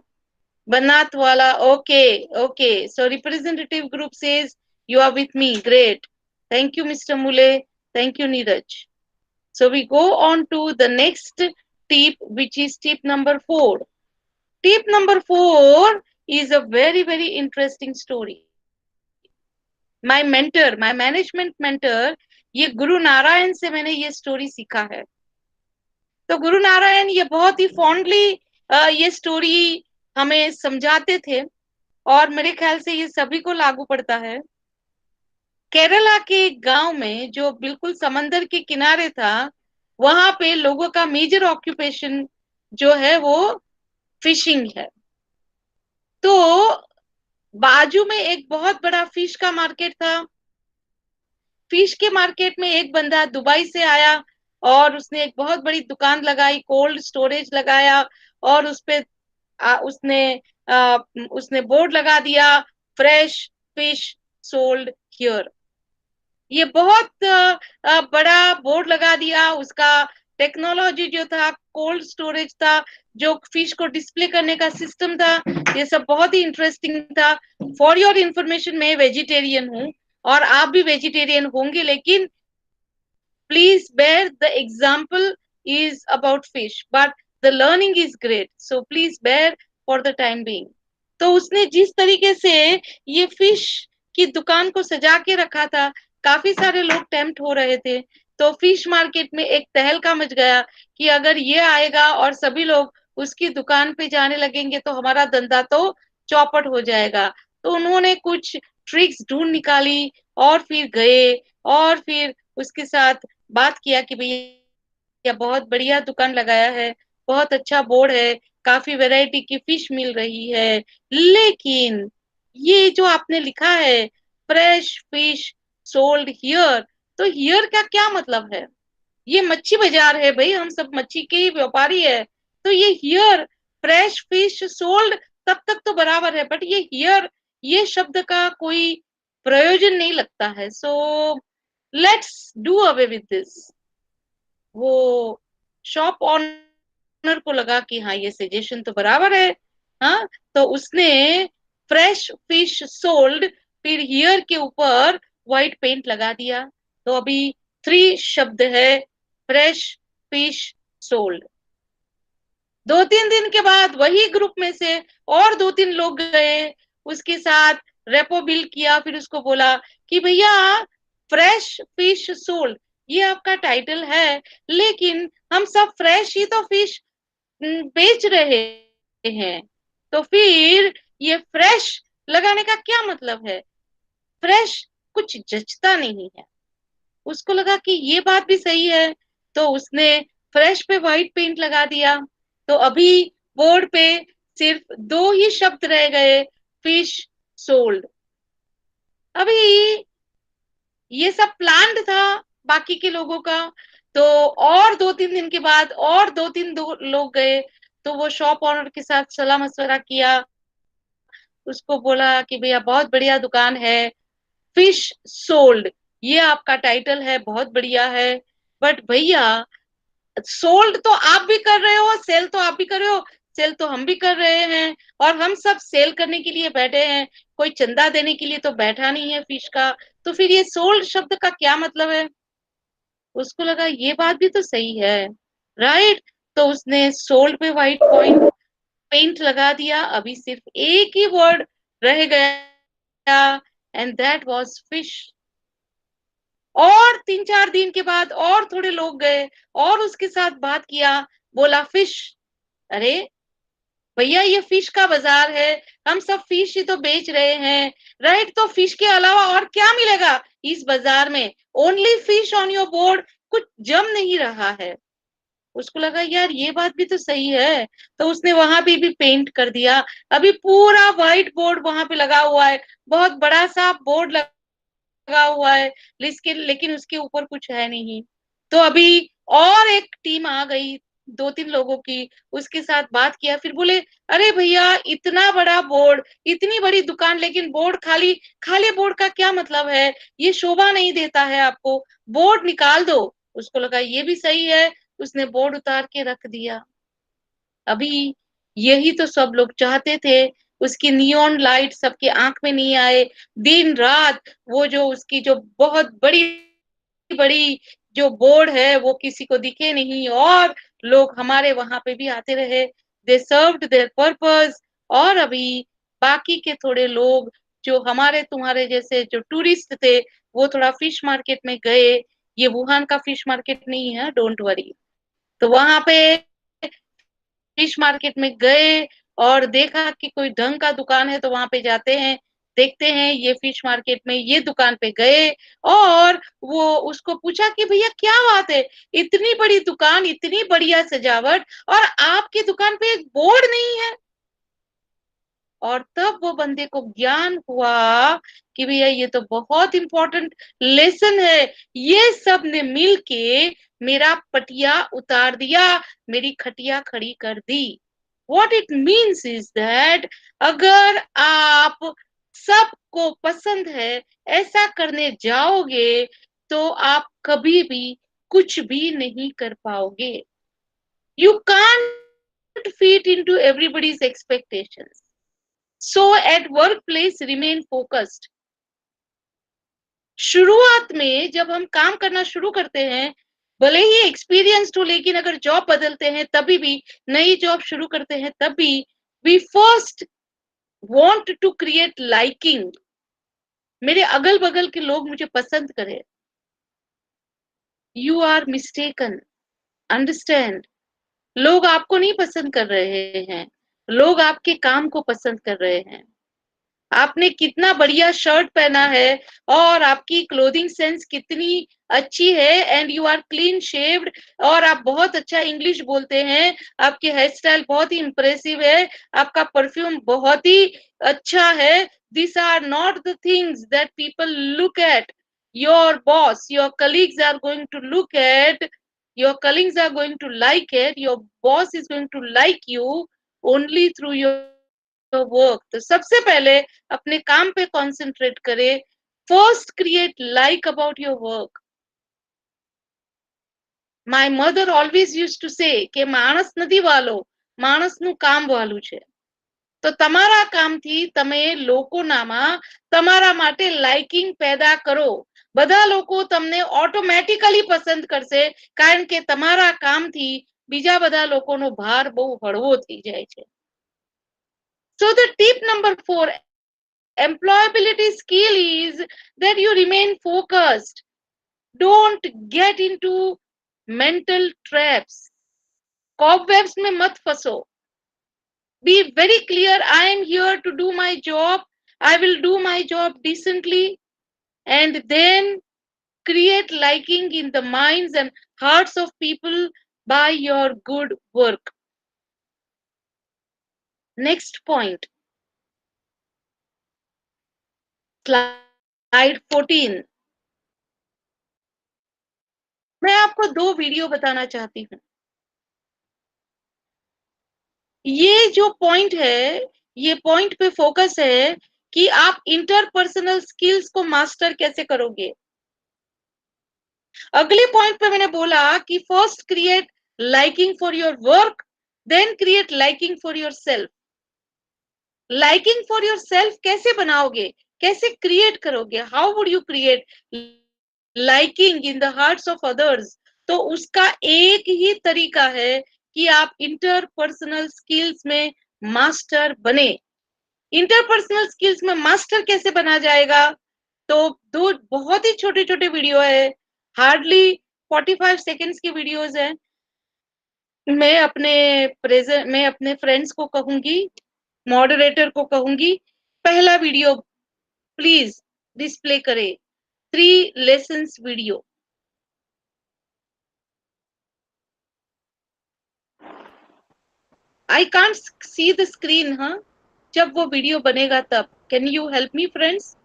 Banatwala. Okay. Okay. So representative group says you are with me. Great. Thank you, Mr. Mule. Thank you, Neeraj. So we go on to the next tip, which is tip number 4. Tip number 4 is a very, very interesting story. My mentor, my management mentor, ये गुरु नारायण से मैंने ये story सीखा है. तो गुरु नारायण ये बहुत ही fondly ये स्टोरी हमें समझाते थे, और मेरे ख्याल से ये सभी को लागू पड़ता है. केरला के गांव में जो बिल्कुल समंदर के किनारे था, वहां पे लोगों का मेजर ऑक्यूपेशन जो है वो फिशिंग है. तो बाजू में एक बहुत बड़ा फिश का मार्केट था. फिश के मार्केट में एक बंदा दुबई से आया और उसने एक बहुत बड़ी दुकान लगाई, कोल्ड स्टोरेज लगाया, और उसने बोर्ड लगा दिया, फ्रेश फिश सोल्ड हियर. ये बहुत बड़ा बोर्ड लगा दिया. उसका टेक्नोलॉजी जो था, कोल्ड स्टोरेज था, जो फिश को डिस्प्ले करने का सिस्टम था, ये सब बहुत ही इंटरेस्टिंग था. फॉर योर इंफॉर्मेशन, मैं वेजिटेरियन हूँ और आप भी वेजिटेरियन होंगे, लेकिन please bear the example is about fish, but the learning is great, so please bear for the time being. तो उसने जिस तरीके से ये फिश की दुकान को सजा के रखा था, काफी सारे लोग टेम्प्ट हो रहे थे. तो फिश मार्केट में एक तहलका मच गया कि अगर ये आएगा और सभी लोग उसकी दुकान पे जाने लगेंगे तो हमारा धंधा तो चौपट हो जाएगा. तो उन्होंने कुछ ट्रिक्स ढूंढ निकाली और फिर गए और फिर उसके साथ बात किया कि भैया बहुत बढ़िया दुकान लगाया है, बहुत अच्छा बोर्ड है, काफी वैरायटी की फिश मिल रही है, लेकिन ये जो आपने लिखा है फ्रेश फिश सोल्ड हियर, तो हियर का क्या मतलब है? ये मच्छी बाजार है भाई, हम सब मच्छी के ही व्यापारी है. तो ये हियर फ्रेश फिश सोल्ड तब तक तो बराबर है, बट ये हियर, ये शब्द का कोई प्रयोजन नहीं लगता है. So let's do away with this. वो शॉप ऑनर को लगा कि हाँ ये सजेशन तो बराबर है. हाँ, तो उसने फ्रेश फिश सोल्ड फिर हियर के ऊपर व्हाइट पेंट लगा दिया. तो अभी 3 शब्द है, फ्रेश फिश सोल्ड. 2-3 दिन के बाद वही ग्रुप में से और 2-3 लोग गए, उसके साथ रेपो बिल किया, फिर उसको बोला कि भैया फ्रेश फिश सोल्ड ये आपका टाइटल है, लेकिन हम सब फ्रेश ही तो फिश बेच रहे हैं, तो फिर ये फ्रेश लगाने का क्या मतलब है? फ्रेश कुछ जचता नहीं है. उसको लगा कि ये बात भी सही है, तो उसने फ्रेश पे व्हाइट पेंट लगा दिया. तो अभी बोर्ड पे सिर्फ 2 ही शब्द रह गए, फिश सोल्ड. अभी ये सब प्लान्ड था बाकी के लोगों का. तो और 2-3 दिन के बाद और 2-3 लोग गए, तो वो शॉप ऑनर के साथ सलाह मशवरा किया, उसको बोला कि भैया बहुत बढ़िया दुकान है, फिश सोल्ड ये आपका टाइटल है, बहुत बढ़िया है, बट भैया सोल्ड तो आप भी कर रहे हो, सेल तो आप भी कर रहे हो, सेल तो हम भी कर रहे हैं, और हम सब सेल करने के लिए बैठे हैं, कोई चंदा देने के लिए तो बैठा नहीं है फिश का. तो फिर ये सोल्ड शब्द का क्या मतलब है? उसको लगा ये बात भी तो सही है, राइट. तो उसने सोल्ड पे व्हाइट पॉइंट पेंट लगा दिया. अभी सिर्फ एक ही वर्ड रह गया, एंड दैट वाज फिश. और 3-4 दिन के बाद और थोड़े लोग गए और उसके साथ बात किया, बोला फिश। अरे भैया ये फिश का बाजार है, हम सब फिश ही तो बेच रहे हैं, राइट? तो फिश के अलावा और क्या मिलेगा इस बाजार में? Only fish on your board, कुछ जम नहीं रहा है। उसको लगा यार ये बात भी तो सही है, तो उसने वहां पे भी पेंट कर दिया। अभी पूरा व्हाइट बोर्ड वहां पे लगा हुआ है, बहुत बड़ा सा बोर्ड लगा हुआ है, लेकिन उसके ऊपर कुछ है नहीं। तो अभी और एक टीम आ गई 2-3 लोगों की, उसके साथ बात किया, फिर बोले अरे भैया इतना बड़ा बोर्ड, इतनी बड़ी दुकान, लेकिन बोर्ड खाली, खाली बोर्ड का क्या मतलब है? ये शोभा नहीं देता है आपको, बोर्ड निकाल दो। उसको लगा ये भी सही है, उसने बोर्ड उतार के रख दिया। अभी यही तो सब लोग चाहते थे, उसकी नियॉन लाइट सबके आंख में नहीं आए, दिन रात वो जो उसकी जो बहुत बड़ी बड़ी जो बोर्ड है वो किसी को दिखे नहीं, और लोग हमारे वहां पे भी आते रहे, दे सर्व्ड देयर पर्पस। और अभी बाकी के थोड़े लोग जो हमारे तुम्हारे जैसे जो टूरिस्ट थे, वो थोड़ा फिश मार्केट में गए। ये वुहान का फिश मार्केट नहीं है, डोंट वरी। तो वहां पे फिश मार्केट में गए और देखा कि कोई ढंग का दुकान है, तो वहां पे जाते हैं, देखते हैं ये फिश मार्केट में, ये दुकान पे गए और वो उसको पूछा कि भैया क्या बात है, इतनी बड़ी दुकान, इतनी बढ़िया सजावट, और आपकी दुकान पे एक बोर्ड नहीं है? और तब वो बंदे को ज्ञान हुआ कि भैया ये तो बहुत इंपॉर्टेंट लेसन है, ये सब ने मिल के मेरा पटिया उतार दिया, मेरी खटिया खड़ी कर दी। What it means is that अगर आप सबको पसंद है ऐसा करने जाओगे, तो आप कभी भी कुछ भी नहीं कर पाओगे। You can't fit into everybody's expectations. So at workplace remain focused. शुरुआत में जब हम काम करना शुरू करते हैं, भले ही एक्सपीरियंस्ड हो, लेकिन अगर जॉब बदलते हैं तभी भी, नई जॉब शुरू करते हैं तब भी, we first want to create liking, मेरे अगल बगल के लोग मुझे पसंद करें। You are mistaken, understand. लोग आपको नहीं पसंद कर रहे हैं, लोग आपके काम को पसंद कर रहे हैं। आपने कितना बढ़िया शर्ट पहना है और आपकी क्लोथिंग सेंस कितनी अच्छी है, and you are clean shaved, और आप बहुत अच्छा इंग्लिश बोलते हैं, आपकी हेयर स्टाइल बहुत ही इंप्रेसिव है, आपका परफ्यूम बहुत ही अच्छा है। This are not the things that people look at. Your boss, your colleagues are going to look at, your colleagues are going to like it, your boss is going to like you only through your work। तो सबसे पहले अपने काम पे concentrate करें। First create like about your work. My mother always used to say કે માણસ નથી વાલો, માણસનું કામ વાલું છે। તો તમારા કામથી તમે લોકોનામાં તમારા માટે લાઇકિંગ पैदा करो। બધા લોકો તમને ઓટોમેટિકલી પસંદ કરશે, કારણ કે તમારા કામથી બીજા બધા લોકોનો ભાર બહુ હળવો થઈ જાય છે। So the tip number 4 employability skill is that you remain focused. Don't get into mental traps. Cobwebs में मत फंसो। Be very clear, I am here to do my job, I will do my job decently, and then create liking in the minds and hearts of people by your good work. Next point, slide 14। मैं आपको 2 video बताना चाहती हूँ। ये जो point है, ये point पे फोकस है कि आप इंटरपर्सनल स्किल्स को मास्टर कैसे करोगे। अगले पॉइंट पे मैंने बोला कि first create liking for your work, then create liking for yourself. Liking for yourself कैसे बनाओगे, कैसे क्रिएट करोगे? How would you create liking in the hearts of others? तो उसका एक ही तरीका है कि आप इंटरपर्सनल स्किल्स में मास्टर बने। इंटरपर्सनल स्किल्स में मास्टर कैसे बना जाएगा? तो दो बहुत ही छोटे छोटे वीडियो है, हार्डली 45 सेकेंड्स की वीडियोस है। मैं अपने फ्रेंड्स को कहूंगी, मॉडरेटर को कहूंगी, पहला वीडियो प्लीज डिस्प्ले करे, 3 lessons video. I can't see the screen. हाँ, जब वो वीडियो बनेगा तब। Can you help me friends?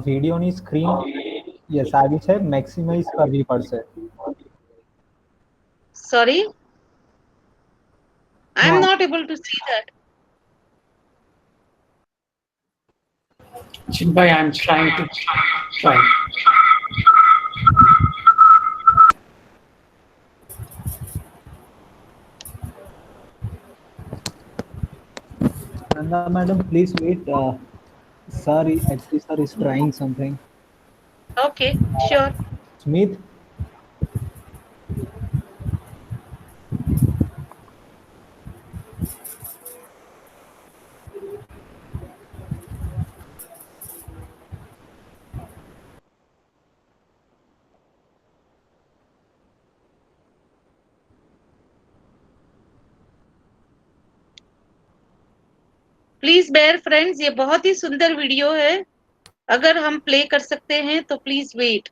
વિડીયોની સ્ક્રીન યસ આવી છે, મેક્સિમાઇઝ કરવી પડશે. Sorry, I am हाँ. not able to see that. Chinbhai, I'm trying to try. Nanda madam, please wait. Sir, actually, sir is trying something. Okay, sure. Smith, please bear friends, ये बहुत ही सुंदर video है। अगर हम play कर सकते हैं तो प्लीज वेट।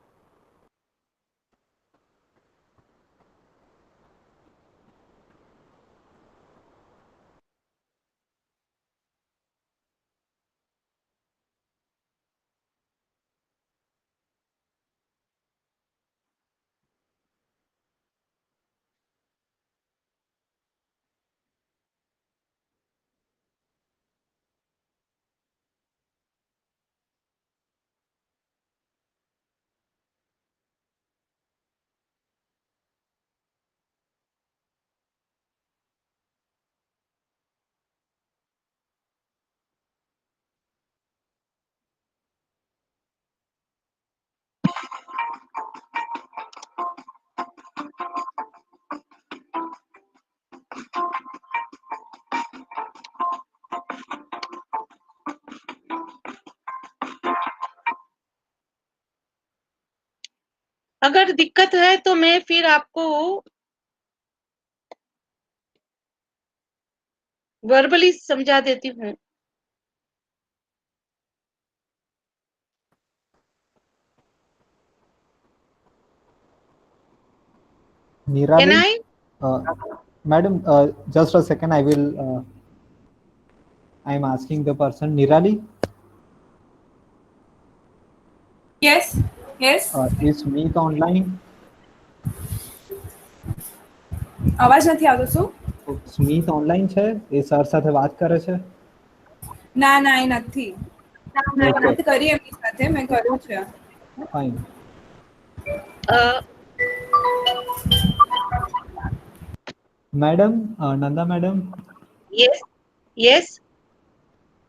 अगर दिक्कत है तो मैं फिर आपको वर्बली समझा देती हूँ। Nirali. Can I? Madam, just a second. I will. I am asking the person. Nirali, Yes, yes. is Smith online? અવાજ નથી આવતો શું? સ્મિત ઓનલાઈન છે? એ સર સાથે વાત કરે છે? ના ના એ નથી. મેં વાત કરી એમની સાથે, મેં કર્યું છે. Fine. Madam, Nanda madam. Yes, yes.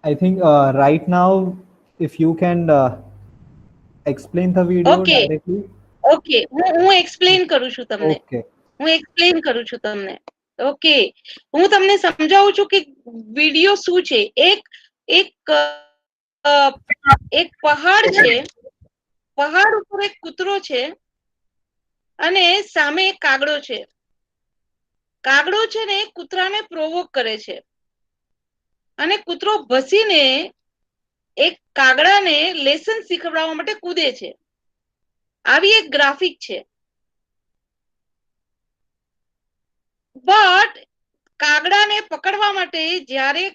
I think right now, if you can explain the video Okay. directly. Okay, હું explain કરું છું તમને. Okay. હું explain કરું છું તમને. ઓકે, હું તમને સમજાવું છું કે વિડિયો શું છે. એક પહાડ છે, પહાડ ઉપર એક કૂતરો છે અને સામે એક કાગડો છે. કાગડો છે ને કૂતરાને પ્રોવોક કરે છે અને કૂતરો ભસીને એક કાગડાને લેસન શીખવાડવા માટે કૂદે છે. આવી એક ગ્રાફિક છે. બટ કાગડાને પકડવા માટે જ્યારે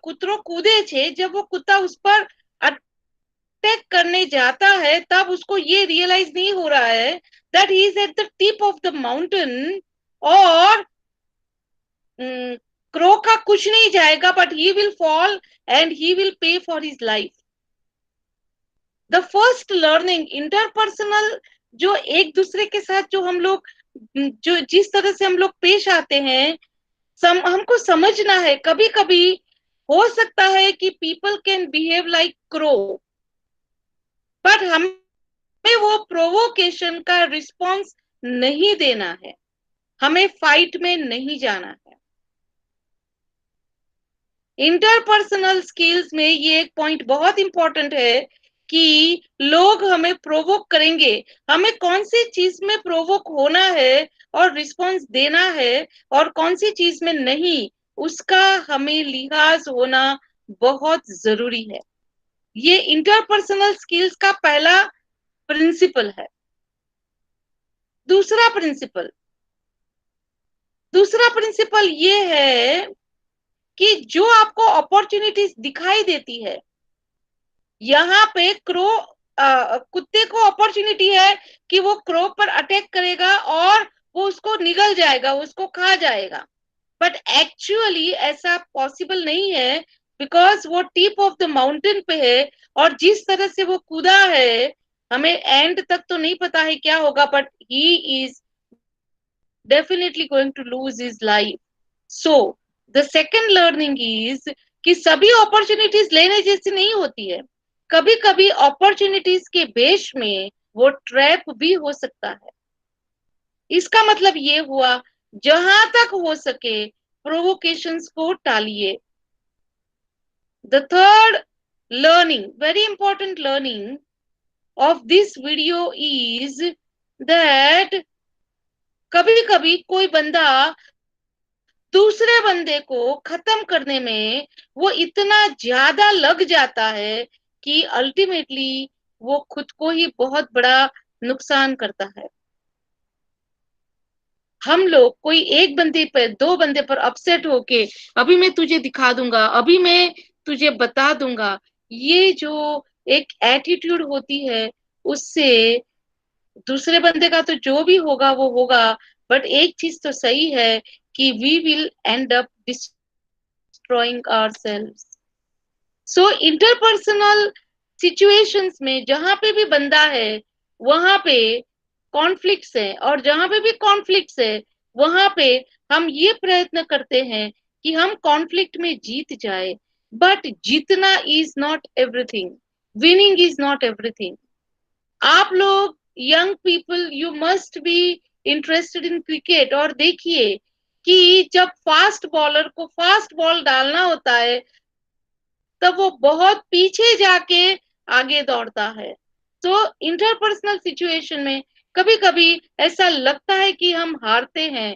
કૂતરો कूदे छे, जब वो कुत्ता उस पर अटैक करने जाता है तब उसको ये रियलाइज नहीं हो रहा है that he is at the tip of the mountain और क्रो का कुछ नहीं जाएगा but he will fall and he will pay for his life. The first learning interpersonal, जो एक दूसरे के साथ जो हम लोग जो जिस तरह से हम लोग पेश आते हैं, हमको समझना है। कभी कभी हो सकता है कि people can behave like crow, but हमें वो प्रोवोकेशन का रिस्पॉन्स नहीं देना है, हमें फाइट में नहीं जाना है। इंटरपर्सनल स्किल्स में ये एक पॉइंट बहुत इंपॉर्टेंट है कि लोग हमें प्रोवोक करेंगे, हमें कौन सी चीज में प्रोवोक होना है और रिस्पॉन्स देना है और कौन सी चीज में नहीं, उसका हमें लिहाज होना बहुत जरूरी है। ये इंटरपर्सनल स्किल्स का पहला प्रिंसिपल है। दूसरा प्रिंसिपल ये है कि जो आपको अपॉर्चुनिटीज दिखाई देती है, यहाँ पे कुत्ते को अपॉर्चुनिटी है कि वो क्रो पर अटैक करेगा और वो उसको निगल जाएगा, उसको खा जाएगा, बट एक्चुअली ऐसा पॉसिबल नहीं है, बिकॉज वो टिप ऑफ द माउंटेन पे है और जिस तरह से वो कूदा है, हमें एंड तक तो नहीं पता है क्या होगा, but he is definitely going to lose his life. So the second learning is कि सभी अपॉर्चुनिटीज लेने जैसी नहीं होती है, कभी कभी अपॉर्चुनिटीज के बेस में वो ट्रैप भी हो सकता है। इसका मतलब ये हुआ, जहां तक हो सके प्रोवोकेशंस को टालिए। The third learning, very important learning of this video is that कभी कभी कोई बंदा दूसरे बंदे को खत्म करने में वो इतना ज्यादा लग जाता है कि अल्टीमेटली वो खुद को ही बहुत बड़ा नुकसान करता है। हम लोग कोई एक बंदे पर, दो बंदे पर अपसेट होके अभी मैं तुझे दिखा दूंगा, अभी मैं तुझे बता दूंगा, ये जो एक एटीट्यूड होती है, उससे दूसरे बंदे का तो जो भी होगा वो होगा, बट एक चीज तो सही है कि we will end up destroying ourselves. So interpersonal situations में जहां पे भी बंदा है वहां पे कॉन्फ्लिक्ट्स है, और जहां पे भी कॉन्फ्लिक्ट्स है वहां पे हम ये प्रयत्न करते हैं कि हम कॉन्फ्लिक्ट में जीत जाए, बट जीतना is not everything, winning is not everything. आप लोग young people, you must be interested in cricket, और देखिए कि जब फास्ट बॉलर को फास्ट बॉल डालना होता है तब वो बहुत पीछे जाके आगे दौड़ता है। तो इंटरपर्सनल सिचुएशन में कभी कभी ऐसा लगता है कि हम हारते हैं,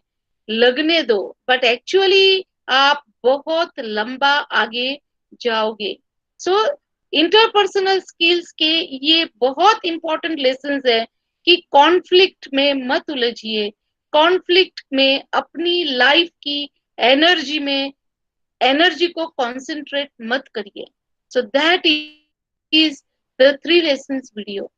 लगने दो, बट एक्चुअली आप बहुत लंबा आगे जाओगे। सो इंटरपर्सनल स्किल्स के ये बहुत इंपॉर्टेंट लेसन्स है कि कॉन्फ्लिक्ट में मत उलझिए, कॉन्फ्लिक्ट में अपनी लाइफ की एनर्जी को कॉन्सेंट्रेट मत करिए। So that is the 3 lessons video.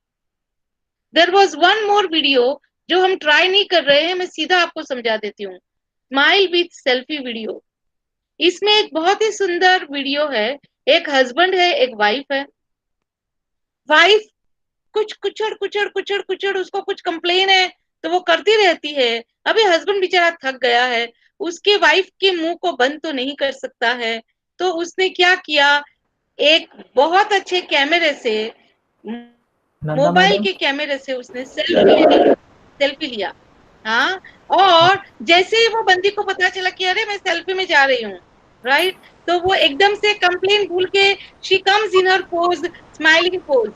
There was one more video जो हम ट्राई नहीं कर रहे हैं, मैं सीधा आपको समझा देती हूँ। Smile with selfie video. इसमें एक बहुत ही सुंदर वीडियो है, एक हस्बैंड है, एक वाइफ है। वाइफ कुछ कुचड़ उसको कुछ कंप्लेन है तो वो करती रहती है। अभी हस्बैंड बेचारा थक गया है, उसके वाइफ के मुंह को बंद तो नहीं कर सकता है, तो उसने क्या किया, एक बहुत अच्छे कैमरे से, नंदा मोबाइल मैडम, के कैमरे से उसने सेल्फी लिया। हाँ, और जैसे ही वो बंदी को पता चला कि अरे मैं सेल्फी में जा रही हूँ, राइट, तो वो एकदम से कंप्लेन भूल के she comes in her pose, smiling pose,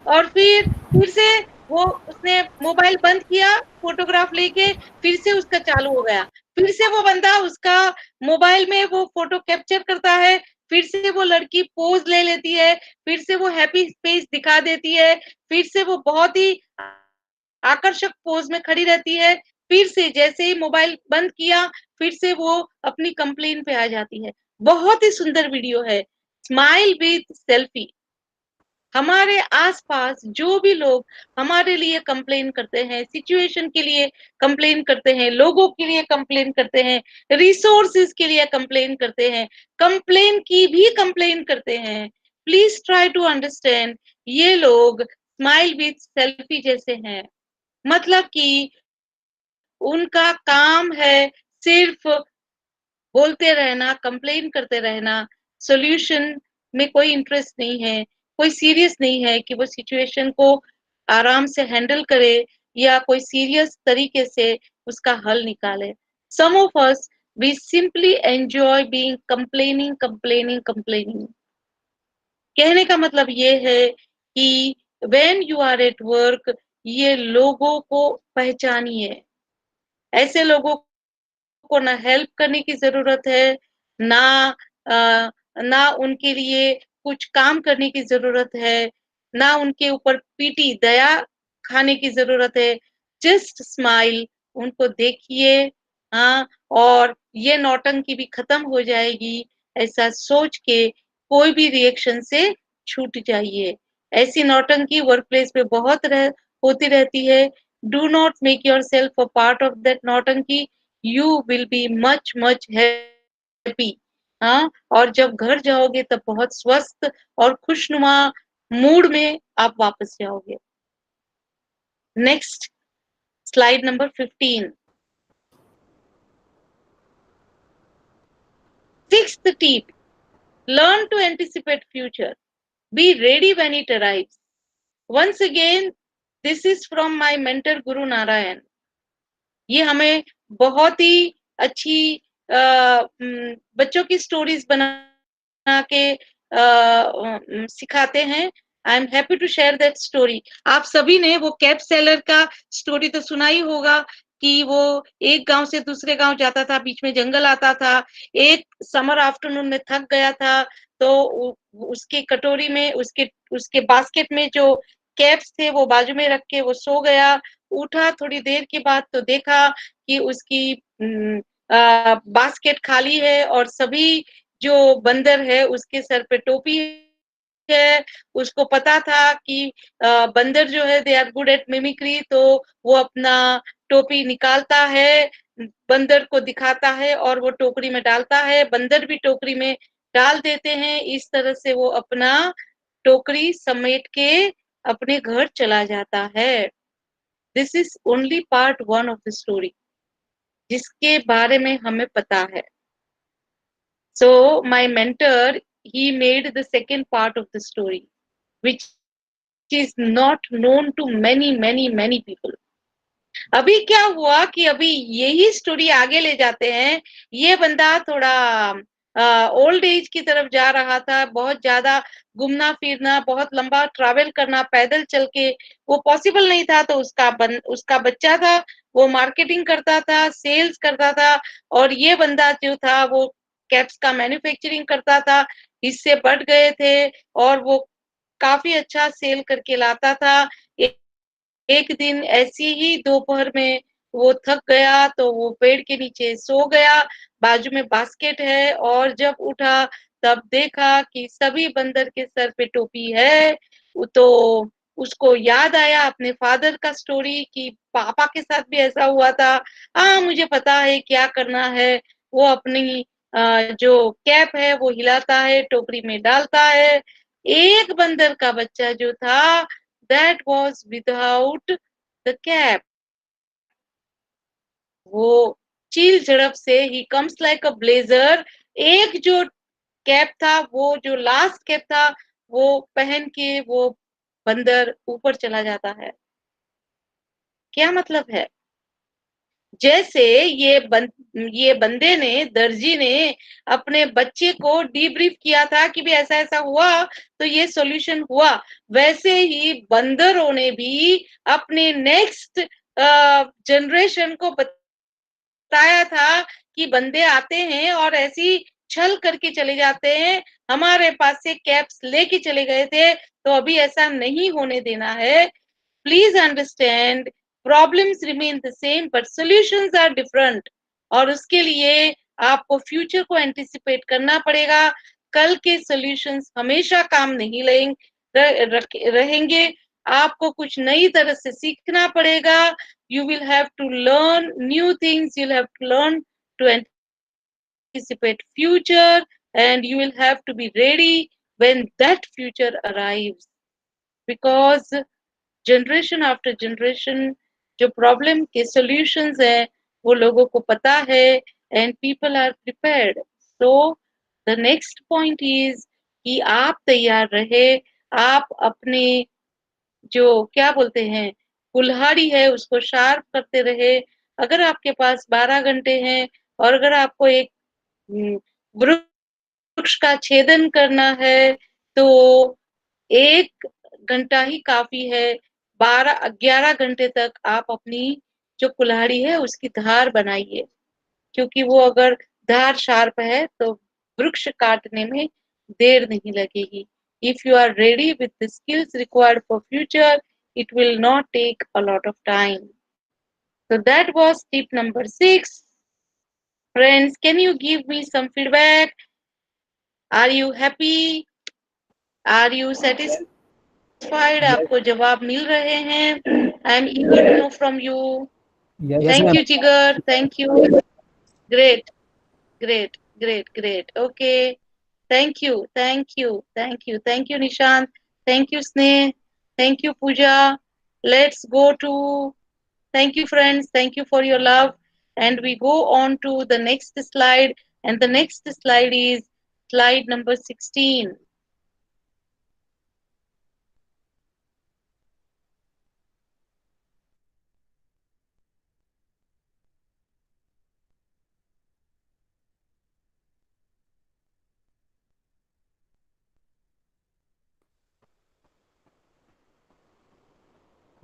और फिर से वो उसने मोबाइल बंद किया, फोटोग्राफ लेके फिर से उसका चालू हो गया, फिर से वो बंदा उसका मोबाइल में वो फोटो कैप्चर करता है, फिर से वो लड़की पोज ले लेती है, फिर से वो हैप्पी फेस दिखा देती है, फिर से वो बहुत ही आकर्षक पोज में खड़ी रहती है, फिर से जैसे ही मोबाइल बंद किया फिर से वो अपनी कंप्लेन पे आ जाती है। बहुत ही सुंदर वीडियो है, स्माइल विथ सेल्फी। हमारे आसपास जो भी लोग हमारे लिए कंप्लेन करते हैं, सिचुएशन के लिए कंप्लेन करते हैं, लोगों के लिए कंप्लेन करते हैं, रिसोर्सेज के लिए कंप्लेन करते हैं, कंप्लेन की भी कंप्लेन करते हैं, प्लीज ट्राई टू अंडरस्टैंड, ये लोग स्माइल विथ सेल्फी जैसे हैं। मतलब कि उनका काम है सिर्फ बोलते रहना, कंप्लेन करते रहना, सॉल्यूशन में कोई इंटरेस्ट नहीं है, कोई सीरियस नहीं है कि वो सिचुएशन को आराम से हैंडल करे या कोई सीरियस तरीके से उसका हल निकाले। Some of us we simply enjoy being complaining. कहने का मतलब ये है कि when you are at work, ये लोगों को पहचानिए। ऐसे लोगों को ना हेल्प करने की जरूरत है, ना उनके लिए कुछ काम करने की जरूरत है, ना उनके ऊपर पीटी दया खाने की जरूरत है। जस्ट स्माइल, उनको देखिए, हाँ, और ये नौटंकी भी खत्म हो जाएगी, ऐसा सोच के कोई भी रिएक्शन से छूट जाइए। ऐसी नौटंकी वर्क प्लेस पे बहुत होती रहती है। Do not make yourself a part of that नौटंकी, you will be much happy. हाँ, और जब घर जाओगे तब बहुत स्वस्थ और खुशनुमा मूड में आप वापस जाओगे। Next slide number 15। Sixth tip, learn to anticipate future. Be ready when it arrives. Once again, this is from my mentor Guru Narayan. ये हमें बहुत ही अच्छी बच्चों की स्टोरीज बना के सिखाते हैं। I am happy to share that story. आप सभी ने वो कैब सेलर का स्टोरी तो सुना ही होगा कि वो एक गांव से दूसरे गांव जाता था, बीच में जंगल आता था। एक समर आफ्टरनून में थक गया था, तो उसके कटोरी में उसके बास्केट में जो कैप्स थे वो बाजू में रख के वो सो गया। उठा थोड़ी देर के बाद तो देखा कि उसकी बास्केट खाली है और सभी जो बंदर है उसके सर पे टोपी है। उसको पता था कि बंदर जो है they are good at mimicry, तो वो अपना टोपी निकालता है, बंदर को दिखाता है और वो टोकरी में डालता है। बंदर भी टोकरी में डाल देते हैं। इस तरह से वो अपना टोकरी समेट के अपने घर चला जाता है। This is only part 1 of the story, जिसके बारे में हमें पता है। So my mentor, he made the second part of the story, which is not known to many people. अभी क्या हुआ कि अभी यही स्टोरी आगे ले जाते हैं। ये बंदा थोड़ा ओल्ड एज की तरफ जा रहा था, बहुत ज्यादा घूमना फिरना, बहुत लंबा ट्रैवल करना, पैदल चल के वो पॉसिबल नहीं था। तो उसका बच्चा था, वो मार्केटिंग करता था, सेल्स करता था, और ये बंदा जो था वो कैप्स का मैन्युफैक्चरिंग करता था। हिस्से बढ़ गए थे और वो काफी अच्छा सेल करके लाता था। एक दिन ऐसी ही दोपहर में वो थक गया तो वो पेड़ के नीचे सो गया। बाजू में बास्केट है और जब उठा तब देखा कि सभी बंदर के सर पे टोपी है। तो उसको याद आया अपने फादर का स्टोरी कि पापा के साथ भी ऐसा हुआ था। हाँ, मुझे पता है क्या करना है। वो अपनी जो कैप है वो हिलाता है, टोकरी में डालता है। एक बंदर का बच्चा जो था, that was without the cap. वो चील झड़प से he comes like a blazer। एक जो कैप था, वो जो लास्ट कैप था, वो पहन के वो बंदर ऊपर चला जाता है। क्या मतलब है? जैसे ये बंदे ने, दर्जी ने अपने बच्चे को डीब्रीफ किया था कि भी ऐसा ऐसा हुआ तो ये सॉल्यूशन हुआ, वैसे ही बंदरों ने भी अपने नेक्स्ट जनरेशन को बताया था कि बंदे आते हैं और ऐसी छल करके चले जाते हैं। हमारे पास से कैप्स लेके चले गए थे, तो अभी ऐसा नहीं होने देना है। Please understand, problems remain the same but solutions are different. और उसके लिए आपको फ्यूचर को एंटिसिपेट करना पड़ेगा। कल के सॉल्यूशंस हमेशा काम नहीं रहेंगे। आपको कुछ नई तरह से सीखना पड़ेगा। You will have to learn new things, you will have to learn to anticipate future, and you will have to be ready when that future arrives, because generation after generation जो प्रॉब्लम के solutions है वो लोगों को पता है, and people are prepared. So the next point is कि आप तैयार रहे। आप अपने जो क्या बोलते हैं कुल्हाड़ी है उसको शार्प करते रहे। अगर आपके पास 12 घंटे हैं और अगर आपको एक वृक्ष का छेदन करना है तो 1 घंटा ही काफी है। 11 घंटे तक आप अपनी जो कुल्हाड़ी है उसकी धार बनाइए, क्योंकि वो अगर धार शार्प है तो वृक्ष काटने में देर नहीं लगेगी। If you are ready with the skills required for future, it will not take a lot of time. So that was tip number 6. Friends, can you give me some feedback? Are you happy? Are you satisfied? Yes, आपको जवाब मिल रहे हैं? I am eager to know from you. yes, Yes, Thank ma'am. you, Jigar. Thank you. Great, great, great, great. Okay. Thank you, thank you, thank you, thank you, Nishant. Thank you, Sneh. Thank you, Pooja. Let's go to. Thank you, friends. Thank you for your love. And we go on to the next slide. And the next slide is slide number 16.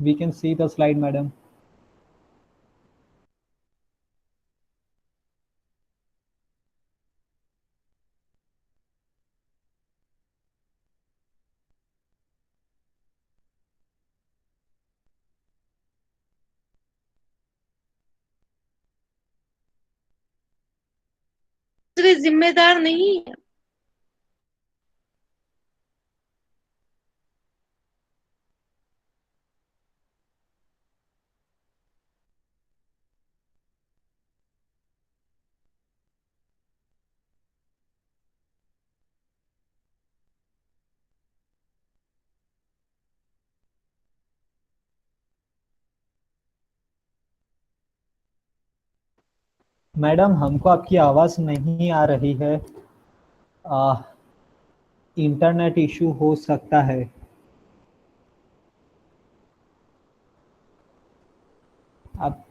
we can see the slide, madam. दूसरे जिम्मेदार नहीं है। Madam हमको आपकी आवाज नहीं आ रही है। इंटरनेट इशू हो सकता है। आप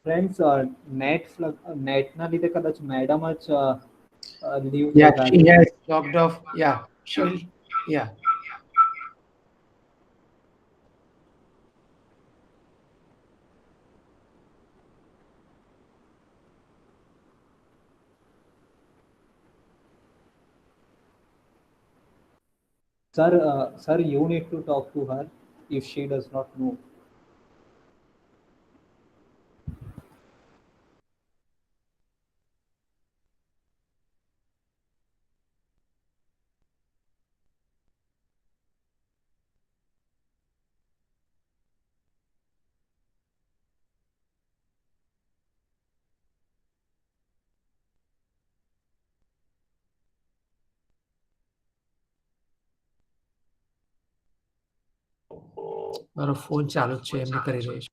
फ्रेंड्स नेटના લીધે કદાચ મેડમ જ લીવ થઈ Yeah, ગયા she છે. has logged off. Yeah, she'll. Yeah. Sir, you need to talk to her if she does not know. મારો ફોન ચાલુ જ છે, એમને કરી રહ્યો છું.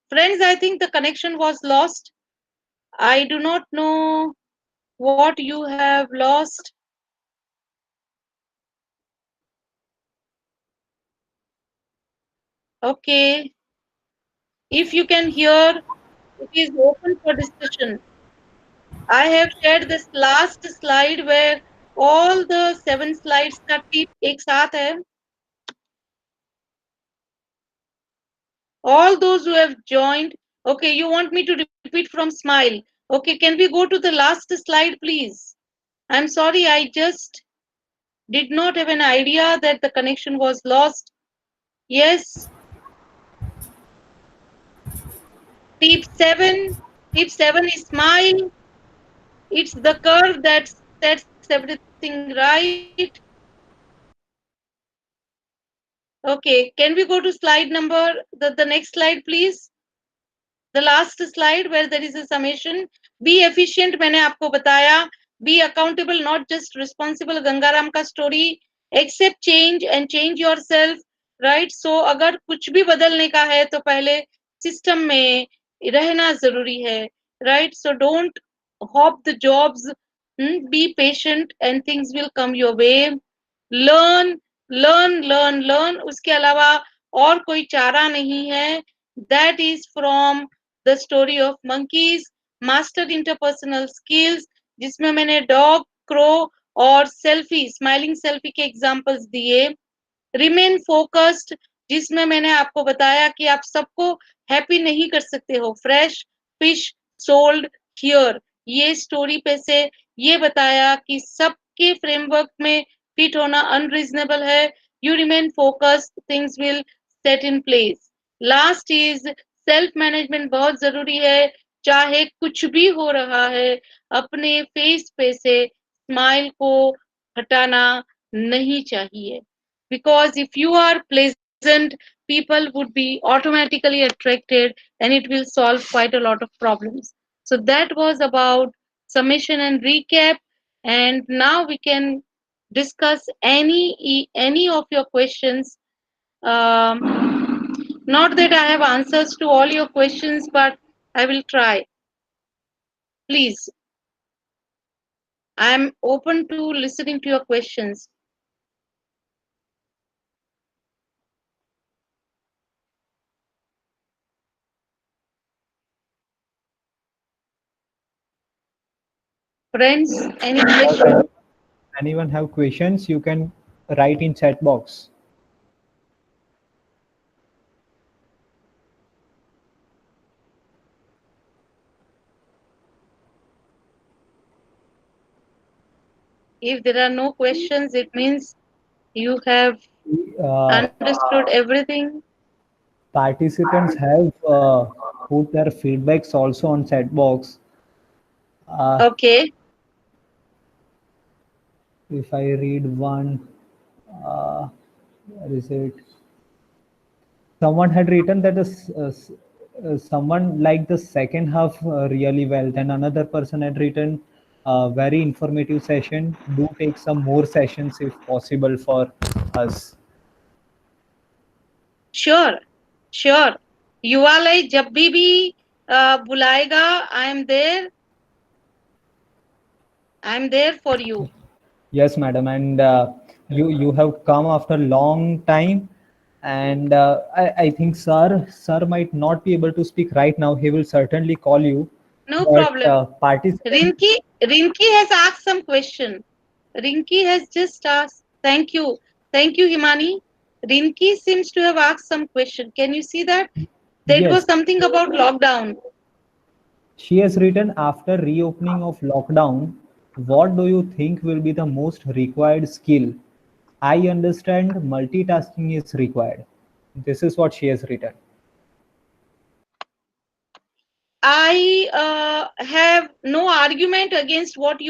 Friends, I think the connection was lost. I do not know what you have lost. Okay. If you can hear, it is open for discussion. I have shared this last slide where all the 7 slides का tip एक साथ है. All those who have joined, okay, you want me to repeat from Smile. Okay, can we go to the last slide, please? I'm sorry, I just did not have an idea that the connection was lost. Yes. Tip 7 is Smile. It's the curve that sets everything right. Okay, can we go to slide number, the next slide, please? The last slide where there is a summation. Be efficient, मैंने आपको बताया. Be accountable, not just responsible. Gangaram का story. Accept change and change yourself. Right? So अगर कुछ भी बदलने का है तो पहले system में रहना जरूरी है. Right? So don't hop the jobs. Be patient and things will come your way. Learn. उसके अलावा और कोई चारा नहीं है. That is from the story of monkeys. Master interpersonal skills, जिसमें मैंने dog, crow और selfie, smiling selfie के examples दिए. Remain focused, जिसमें मैंने आपको बताया कि आप सबको happy नहीं कर सकते हो. Fresh fish sold here, ये story पे से ये बताया कि सबके framework में fit होना unreasonable है. You remain focused, things will set in place. Last is self management बहुत जरूरी है. चाहे कुछ भी हो रहा है, अपने फेस पे से स्माइल को हटाना नहीं चाहिए. Because if you are pleasant, people would be automatically attracted and it will solve quite a lot of problems. So that was about summation and recap, and now we can discuss any of your questions. Not that I have answers to all your questions, but I will try. Please. I am open to listening to your questions. Friends, any questions? Anyone have questions? You can write in chat box. If there are no questions, it means you have Uh, understood everything. Participants have put their feedbacks also on chat box. Okay. If I read one, where is it? Someone had written that someone liked the second half really well. Then another person had written very informative session. Do take some more sessions if possible for us. Sure. युवालय जब भी बुलाएगा, I am there. I am there for you. Yes, madam, and you have come after long time, and I think sir might not be able to speak right now. He will certainly call you. No But, problem. participants, Rinki has asked some question. Rinki has just asked. Thank you, Himani. Rinki seems to have asked some question. Can you see that? That yes, was something about lockdown. she has written, after reopening of lockdown, what do you think will be the most required skill? I understand multitasking is required. This is what she has written. I have no argument against what you